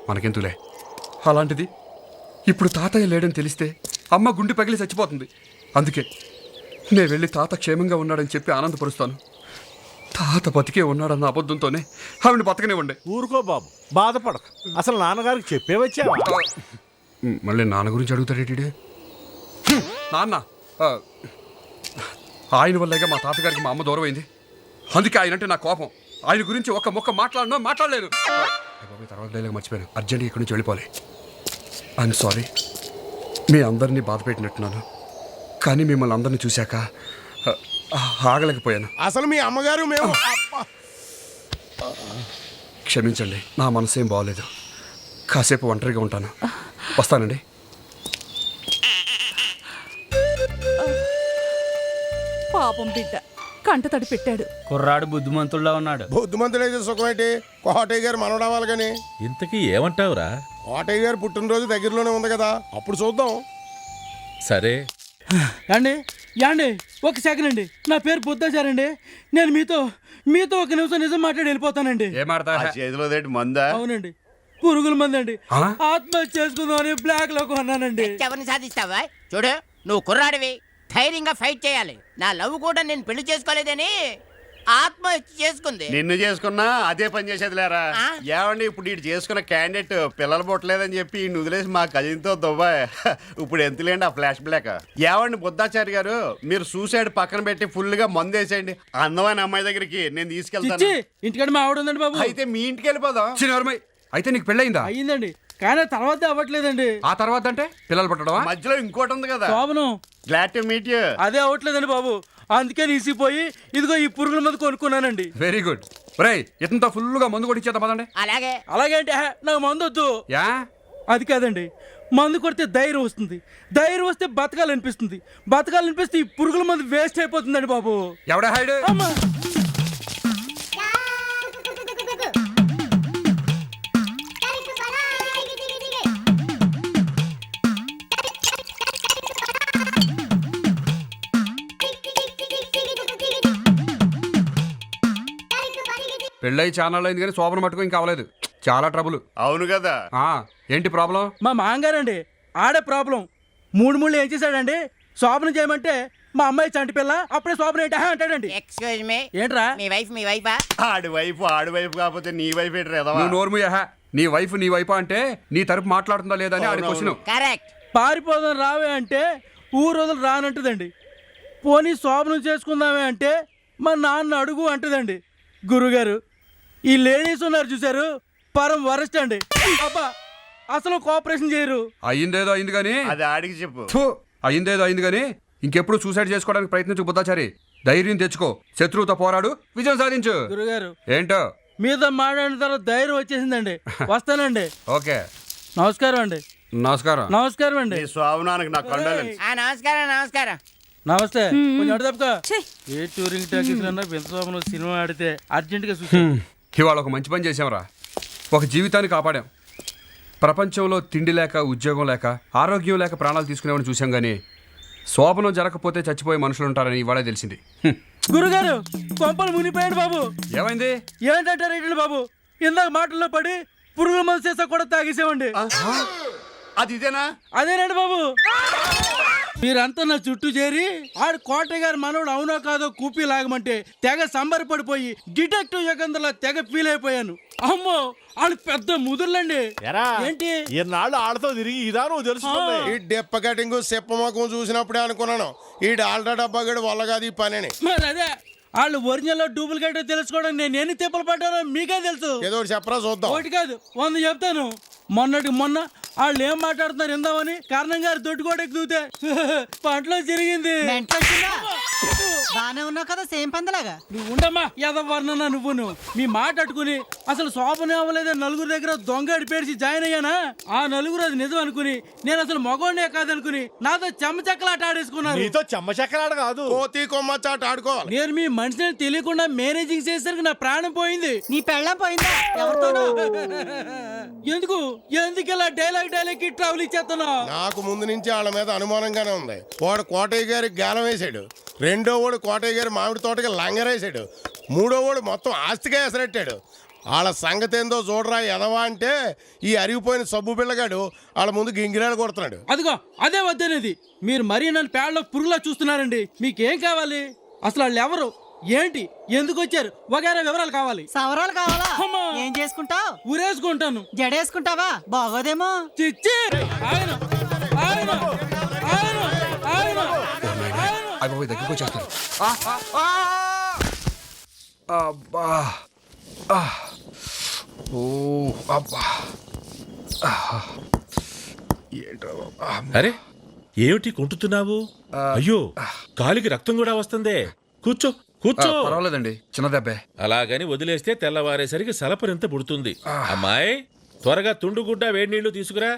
మనకెందులే. అలాంటిది ఇప్పుడు తాతయ్య లేడని తెలిస్తే అమ్మ గుండె పగిలి చచ్చిపోతుంది. అందుకే నేను వెళ్ళి తాత క్షేమంగా ఉన్నాడని చెప్పి ఆనందపరుస్తాను. తాత బతికే ఉన్నాడన్న అబద్ధంతోనే ఆవిడ బతకనివ్వండి. ఊరుకో బాబు, బాధపడకు. అసలు నాన్నగారికి చెప్పే వచ్చావా? మళ్ళీ నాన్న గురించి అడుగుతాడేటి? నాన్న ఆయన వల్లేగా మా తాతగారికి మా అమ్మ దూరం అయింది. అందుకే ఆయన అంటే నా కోపం. ఆయన గురించి ఒక్క ముక్క మాట్లాడలేను. తర్వాత డైలాగ్ మర్చిపోయాను. అర్జెంట్గా ఇక్కడి నుంచి వెళ్ళిపోవాలి. ఐఎమ్ సారీ, మీ అందరినీ బాధ పెట్టినట్టున్నాను, కానీ మిమ్మల్ని అందరినీ చూశాక ఆగలేకపోయాను. అసలు మీ అమ్మగారు మేము క్షమించండి, నా మనసు ఏం బాగోలేదు. కాసేపు ఒంటరిగా ఉంటాను. వస్తానండి. పాపం బిడ్డ కంట తడి పెట్టాడు. కుర్రాడు బుద్ధిమంతుల్లా ఉన్నాడు. బుద్ధిమంతుడైతే సుఖమేంటి, కోటయ్య గారు మనవడవాలి కానీ. ఇంతకీ ఏమంటావురా? కోటయ్య గారు పుట్టినరోజు దగ్గరలోనే ఉంది కదా, అప్పుడు చూద్దాం. సరే యాండి యాండి, ఒక సెకండ్ అండి. నా పేరు బుద్ధాచారండి. నేను మీతో ఒక నిమిషం నిజం మాట్లాడి వెళ్ళిపోతానండి. చేతిలో మందా? అవునండి, పురుగుల మంది అండి. ఆత్మహత్య చేసుకుందామని బ్లాక్ లో కొన్నానండి. ఎవరిని సాధిస్తావా? చూడు, నువ్వు కుర్రాడివి, ధైర్యంగా ఫైట్ చేయాలి. నా లవ్ కూడా నేను పెళ్లి చేసుకోలేదని ఆత్మహత్య చేసుకుంది. నిన్ను చేసుకున్నా అదే పని చేసేది లేరా. ఏమండి, ఇప్పుడు ఇటు చేసుకున్న క్యాండిడేట్ పిల్లలు పుట్టలేదని చెప్పి ఈ వదిలేసి మా కజిన్తో దుబాయ్. ఇప్పుడు ఎంతలేండి ఆ ఫ్లాష్ బ్లాక్. ఏమండి బుద్ధాచారి గారు, మీరు సూసైడ్ పక్కన పెట్టి ఫుల్ గా మందు వేసేయండి. అందమైన అమ్మాయి దగ్గరికి నేను తీసుకెళ్తాను. ఇంటికాడ మా ఆవిడ ఉందండి బాబు. అయితే మీ ఇంటికి వెళ్ళిపోదాం. అయితే నీకు పెళ్ళయిందా? అయ్యిందండి, కానీ తర్వాత అవ్వట్లేదండి. ఆ తర్వాత అంటే పిల్లలు పుట్టడం. మధ్యలో ఇంకోటి ఉంది కదా, శోభనం. Glad to meet you. అదే అవ్వట్లేదండి బాబు, అందుకే నీసిపోయి ఇదిగో ఈ పురుగుల మందు కొనుక్కున్నానండి. Very good. రేయ్, ఇతంతా ఫుల్ గా మందు కొట్టించేద్దాం పదండి. అలాగే అంటే నాకు మందు వద్దు. యా అది కాదండి, మందు కొడితే ధైర్యం వస్తుంది, ధైర్యం వస్తే బతకాలనిపిస్తుంది, బతకాలనిపిస్తే ఈ పురుగుల మందు వేస్ట్ అయిపోతుందండి బాబు. ఎవడా హైడ్? పెళ్ళై ఛానల్ అయింది కానీ శోభన మట్టుకు ఇంకా అవ్వలేదు. చాలా ట్రబుల్. అవును కదా. ఏంటి ప్రాబ్లం? మా మాంగారండి, ఆడే ప్రాబ్లం. మూడు ఏం చేశాడండి, శోభన చేయమంటే మా అమ్మాయి చంటి పిల్ల, అప్పుడే శోభన ఏంటి అంటాడండి. ఎక్స్క్యూజ్ మీ, ఏంట్రా మీ వైఫా? ఆడి వైఫ్ కాకపోతే నీ వైఫ్ ఏంటి? నువ్వు నోర్ము యహ. నీ వైఫ్ అంటే నీ తరపు మాట్లాడుతుందా లేదా అని ఆడి క్వశ్చన్. కరెక్ట్. పారిపోదాం రావే అంటే ఊరోజులు రానంటుందండి. పోనీ శోభనం చేసుకుందామే అంటే మా నాన్న అడుగు అంటదండి. గురుగారు, ఈ లేడీస్ ఉన్నారు చూసారు, పరం వరస్ట్ అండి. అబ్బా, అసలు కోఆపరేషన్ చేయరు. అయ్యిందేదో అయింది కానీ అది ఆడికి చెప్పు. అయ్యిందేదో అయింది కానీ ఇంకెప్పుడు సూసైడ్ చేసుకోవడానికి ప్రయత్నించు బుద్ధాచారి. ధైర్యం తెచ్చుకో, శత్రువుతో పోరాడు, విజయం సాధించు. గురుగారు, ఏంటో మీతో మాట్లాడిన తర్వాత ధైర్యం వచ్చేసిందండి. వస్తానండి. ఓకే, నమస్కారం అండి. నమస్కారం. నమస్కారం అండి. స్వామినానికి నా కండోలెన్స్. నమస్కారం. నమస్తే. కొంచెం అడదప్పక ఏ టూరింగ్ టాకీస్ కన్నా వింతశోభనం సినిమా ఆడితే అర్జెంటుగా చూసి. ఇవాళ ఒక మంచి పని చేసాంరా. ఒక జీవితాన్ని కాపాడాం. ప్రపంచంలో తిండి లేక, ఉద్యోగం లేక, ఆరోగ్యం లేక ప్రాణాలు తీసుకునేవాడిని చూసాం కానీ శోభనం జరగకపోతే చచ్చిపోయే మనుషులు ఉంటారని ఇవాళే తెలిసింది. గురుగారు, కొంపలు మునిపోయాడు బాబు. ఏమైంది? ఏంటంటారేంటండి బాబు, ఇందాక మాటల్లో పడి పురుగుల మందు చేసా కూడా తాగేసామండి. అది ఇదేనా? అదేనండి బాబు. మీరంతా నా చుట్టూ చేరి ఆడు కోటయ్య గారు మనోడు అవునో కాదో కూపీ లాగమంటే తెగ సంబరపడిపోయి డిటెక్టివ్ యుగంధర్లా తెగ ఫీల్ అయిపోయాను. అమ్మో, వాళ్ళు పెద్ద ముదుర్లండి. ఏంటి ఈనాళ్ళు ఆడతో తిరిగి ఇదా నువ్వు తెలుసుకుంది. ఈ డెప్ప కటింగ్ సెప్పమకం చూసినప్పుడే అనుకున్నాను ఈ డాల్డా డబ్బా గడి వల్ల కాదు ఈ పని. మరి అదే, వాళ్ళు ఒరిజినల్ డూప్లికేట్ తెలుసుకోవడం నేను ఎన్ని తిప్పలు పడ్డానో మీకే తెలుసు. ఏదో చెప్పరా చూద్దాం. ఒకటి కాదు 100 చెప్తాను. మొన్న వాళ్ళు ఏం మాట్లాడుతున్నారు ఇందామని కారణం గారు దొడ్డుకోటకి దూతే పంటలో జరిగింది. బానే ఉన్నావు కదా, సేమ్ పందలాగా. నువ్వు ఉండమ్మా, ఎదవర్ణన్నా నువ్వు మీ మాట అట్టుకుని అసలు శోభనే అవ్వలేదే నలుగురు దగ్గర దొంగ అడిపేసి జాయిన్ అయ్యానా. ఆ నలుగురు అది నిజం అనుకుని నేను అసలు మగోడే కాదనుకుని నాతో చెమ్మచెక్కలాట ఆడేసుకున్నాను. నీతో చెమ్మచెక్కలాట కాదు, కోతి కొమ్మచాట ఆడుకోవాలి. నేను మీ మనిషిని తెలియకుండా మేనేజింగ్ చేసేసరికి నా ప్రాణం పోయింది. నీ పెళ్ళం పోయిందా? ఎవరితోనూ? ఎందుకు ఇలా డైలాగ్ ట్రావెల్ ఇచ్చేస్తున్నా? నాకు ముందు నుంచి వాళ్ళ మీద అనుమానంగానే ఉంది. వాడు కోటయ్య గారికి గాలం వేసాడు, రెండో వాడు కోటయ్య గారి మామిడి తోటకి లంగరేసాడు, మూడో వాడు మొత్తం ఆస్తిగా ఎసరెట్టాడు. వాళ్ళ సంగతి ఏందో చూడరా ఎదవా అంటే ఈ అరిగిపోయిన సబ్బు పిల్లగాడు వాళ్ళ ముందు గింగిరాలు కొడుతున్నాడు. అదిగో అదే వద్దనేది. మీరు మరీ నన్ను పేడలో పురుగులా చూస్తున్నారండి. మీకేం కావాలి? అసలు వాళ్ళు ఎవరు, ఏంటి, ఎందుకు వచ్చారు, వగైరా వివరాలు కావాలి. సవరాలు కావాలా? ఏం చేసుకుంటావు? ఊరేసుకుంటాను. జడేసుకుంటావా? బాగోదేమో. చిచ్చి దగ్గరకు వచ్చేస్తారు. ఓ అబ్బా ఏంట్రా బాబా. అరే ఏమిటి కుంటున్నావు? అయ్యో కాలికి రక్తం కూడా వస్తుందే. కూర్చో కూర్చో. పర్వాలేదండి, చిన్న దెబ్బే. అలాగని వదిలేస్తే తెల్లవారేసరికి సలపరింత పుడుతుంది. అమ్మాయి త్వరగా తుండుగుడ్డ వేడి నీళ్లు తీసుకురా.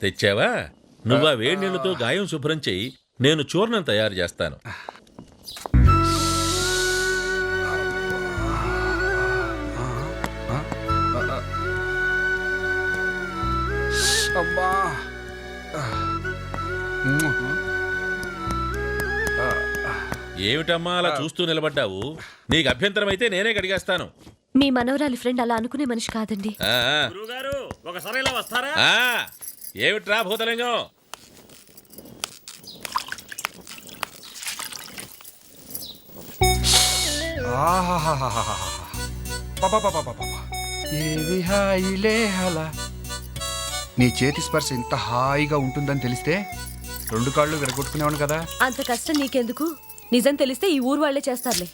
తెచ్చావా? నువ్వు ఆ వేడి నీళ్లతో గాయం శుభ్రం చెయ్యి, నేను చూర్ణం తయారు చేస్తాను. అబ్బా ఏమిటమ్మా అలా చూస్తూ నిలబడ్డావు? నీకు అభ్యంతరం అయితే నేనే కడిగేస్తాను. మీ మనవరాలి ఫ్రెండ్ అలా అనుకునే మనిషి కాదండి. ఒకసారి ఇలా వస్తారా? ఏమిట్రా భూతలింగం? ఏవి హాయిలే హలా. నీ చేతి స్పర్శ ఇంత హాయిగా ఉంటుందని తెలిస్తే 2 కాళ్ళు విరగొట్టుకునేవాడు కదా. అంత కష్టం నీకెందుకు? నిజం తెలిస్తే ఈ ఊరు వాళ్లే చేస్తారులే.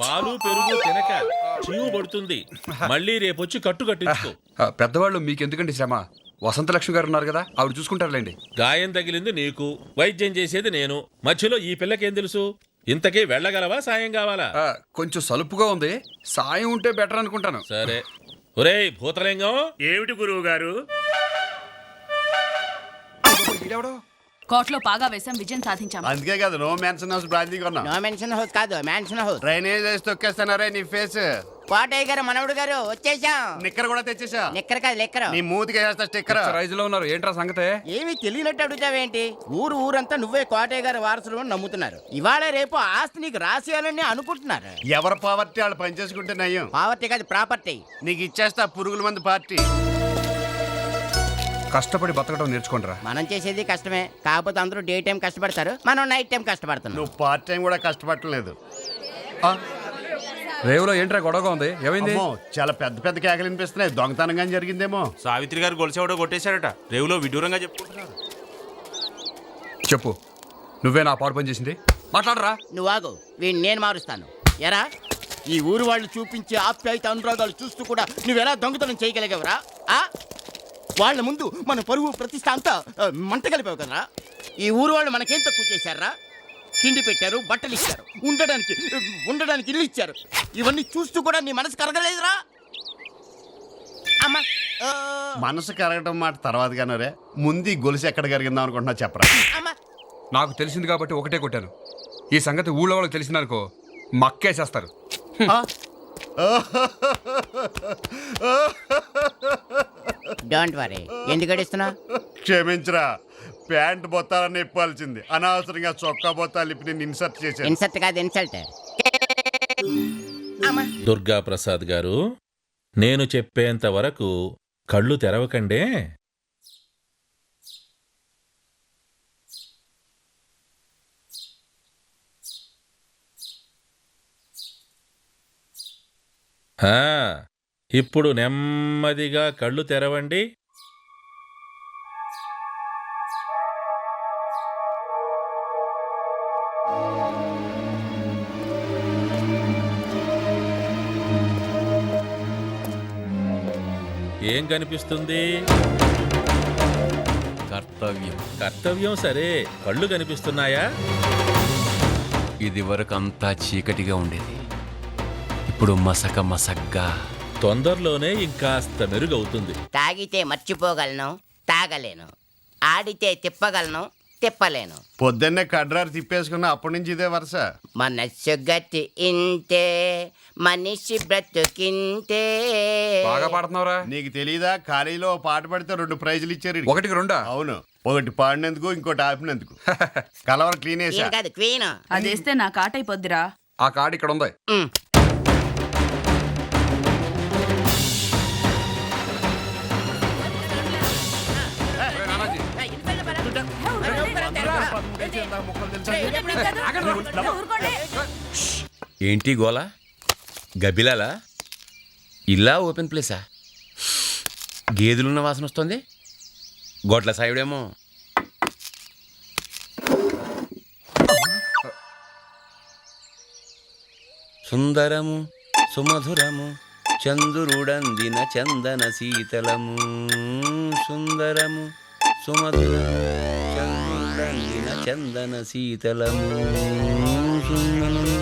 పాలు పెరుగు తినక చీవు పడుతుంది. మళ్ళీ రేపొచ్చి కట్టు కట్టించుకో. పెద్దవాళ్ళు మీకెందుకండి శ్రమ? వసంతలక్ష్మి గారు ఉన్నారు కదా, ఆవిడ చూసుకుంటారులేండి. గాయం తగిలింది నీకు, వైద్యం చేసేది నేను. మధ్యలో ఈ పిల్లకేం తెలుసు? ఇంతకీ వెళ్ళగలవా? సాయం కావాలా? కొంచెం సలుపుగా ఉంది, సాయం ఉంటే బెటర్ అనుకుంటాను. సరే. ఒరేయ్ భూతలింగం. ఏమిటి గురువు గారు? కోట్లో పాగా వేసాం, విజయం సాధించాం. అందుకే కదా నో మెన్షన్ హౌస్ బ్రాందీ కొన్నా. నో మెన్షన్ హౌస్ కాదు, మ్యాన్షన్ హౌస్. డ్రైనేజ్ వేసి తొక్కేస్తున్నారే నీ ఫేస్. కోటయ్య గారు, మనవడు గారు వచ్చేసాం. నిక్కర్ కూడా తెచ్చేసా. నిక్కర్ కాదు, లెక్కర్. నీ మూతికి వేస్తా స్టిక్కర్. రైజులో ఉన్నారు ఏంట్రా సంగతే? ఏమి తెలియనట్టు అడుగుతావేంటి? ఊరంతా నువ్వే కోటయ్య గారు వారసులు అని నమ్ముతున్నారు. ఇవాళ రేపు ఆస్తి నీకు రాసేయాలని అనుకుంటున్నారు. ఎవరు పావర్టీ వాళ్ళు పనిచేసుకుంటే నయ్యం. పావర్టీ కాదు, ప్రాపర్టీ. నీకు ఇచ్చేస్తా పురుగుల మంది పార్టీ. కష్టపడి బతకడం నేర్చుకోండిరా. మనం చేసేది కష్టమే, కాకపోతే అందరూ డే టైం కష్టపడతారు, మనం నైట్ టైం కష్టపడుతున్నాం. నువ్వు పార్ట్ టైం కూడా కష్టపడలేదు. రేవులో ఏంట్రా గొడవగా ఉంది? ఏమైంది? చాలా పెద్ద పెద్ద కేకలు వినిపిస్తున్నాయి. దొంగతనంగా జరిగిందేమో. సావిత్రి గారు గొలుసేవడో కొట్టేశారట. రేవులో విడ్డూరంగా చెప్పుకుంటున్నారు. చెప్పు, నువ్వే నా పాడు పని చేసింది? మాట్లాడరా. నువ్వు ఆగు, వీడిని నేను మారుస్తాను. ఎరా, ఈ ఊరు వాళ్ళు చూపించే ఆప్యాయత అనురాగాలు చూస్తూ కూడా నువ్వెలా దొంగతనం చేయగలిగావురా? వాళ్ళ ముందు మన పరువు ప్రతిష్ట అంతా మంట కలిపావు కదరా. ఈ ఊరు వాళ్ళు మనకేం తక్కువ చేశారా? తిండి పెట్టారు, బట్టలు ఇచ్చారు, ఉండడానికి ఇల్లు ఇచ్చారు. ఇవన్నీ చూస్తూ కూడా నీ మనసు కరగలేదురా? అమ్మా, మనసు కరగటం మాట తర్వాత కానరే, ముందు గొలుసు ఎక్కడ కరిగిందాం అనుకుంటున్నా చెప్పరా. నాకు తెలిసింది కాబట్టి ఒకటే కొట్టాను. ఈ సంగతి ఊళ్ళో వాళ్ళకి తెలిసిందనుకో మక్కేసేస్తారు. Don't worry. ఎందుకు అడిస్తున్నా? క్షమించరా, ప్యాంట్ బొత్తాలని ఇప్పాల్సింది. అనవసరంగా చొక్కా బొత్తాలు ఇప్పి నేను ఇన్సర్ట్ చేశాను. ఇన్సర్ట్ కాదు, ఇన్సల్ట్. దుర్గా ప్రసాద్ గారు, నేను చెప్పేంత వరకు కళ్ళు తెరవకండే. ఇప్పుడు నెమ్మదిగా కళ్ళు తెరవండి. ఏం కనిపిస్తుంది? కర్తవ్యం. కర్తవ్యం సరే, కళ్ళు కనిపిస్తున్నాయా? ఇది వరకు అంతా చీకటిగా ఉండేది, ఇప్పుడు మసక మసగ్గా. తొందరలోనే ఇంకాస్త మెరుగవుతుంది. తాగితే మర్చిపోగలను, తాగలేను. ఆడితే తిప్పగలను, తిప్పలేను. పొద్దున్నే కడ్రారు తిప్పేసుకున్నా, అప్పటి నుంచి ఇదే వరుస. మనస్సు గట్టి ఇంతే, మనిషి బ్రతుకింతే. బాగా పాడుతున్నావురా. నీకు తెలీదా, కాలేజీలో పాట పాడితే 2 ప్రైజులు ఇచ్చారు. 1కి 2? అవును, ఒకటి పాడినందుకు, ఇంకోటి ఆపినందుకు. కలవర క్లీన్ వేసా. క్వీన్. అదేస్తే నా కాట అయిపోద్దిరా. ఆ కార్డు ఇక్కడ ఉంది. ఏంటి గోలా? గబ్బిలాలా? ఇలా ఓపెన్ ప్లేసా? గేదెలున్న వాసన వస్తుంది. గొడ్ల సాయుడేమో. సుందరము సుమధురము చంద్రుడందిన చందన శీతలము సుందరము సుమధురము చంద్రుడందిన చందన శీతలము సుందరము.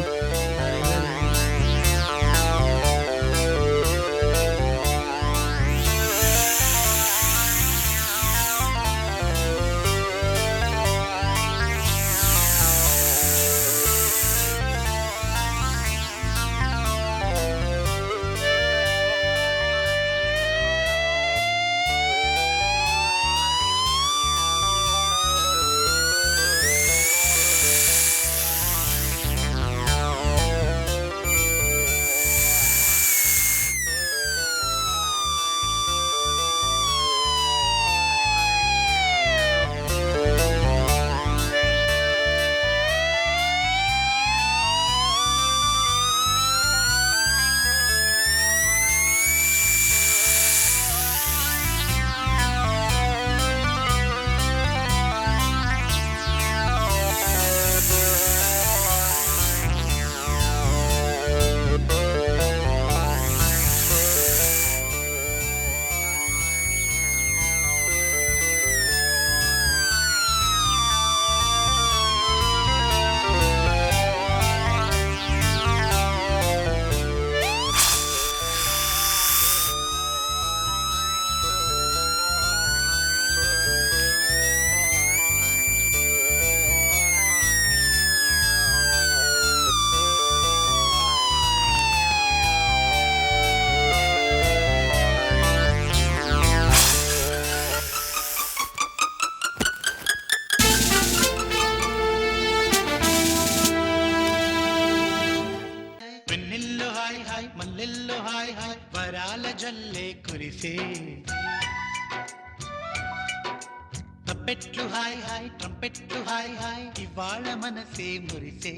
ట్రంపెట్లు హాయ్ హాయ్ ట్రంపెట్లు హాయ్ హాయ్ ఇవాళ మనసే మురిసే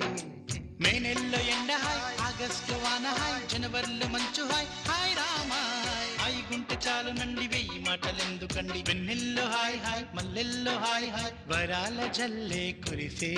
మే నెలలో ఎండ హాయ్ ఆగస్టు వాన హాయ్ జనవరిలో మంచు హాయ్ హాయ్ రామా హాయ్ గుంటె చాలు నండి వెయ్యి మాటలెందుకండి వెన్నెల్లో హాయ్ హాయ్ మల్లెల్లో హాయ్ హాయ్ వరాల జల్లే కురిసే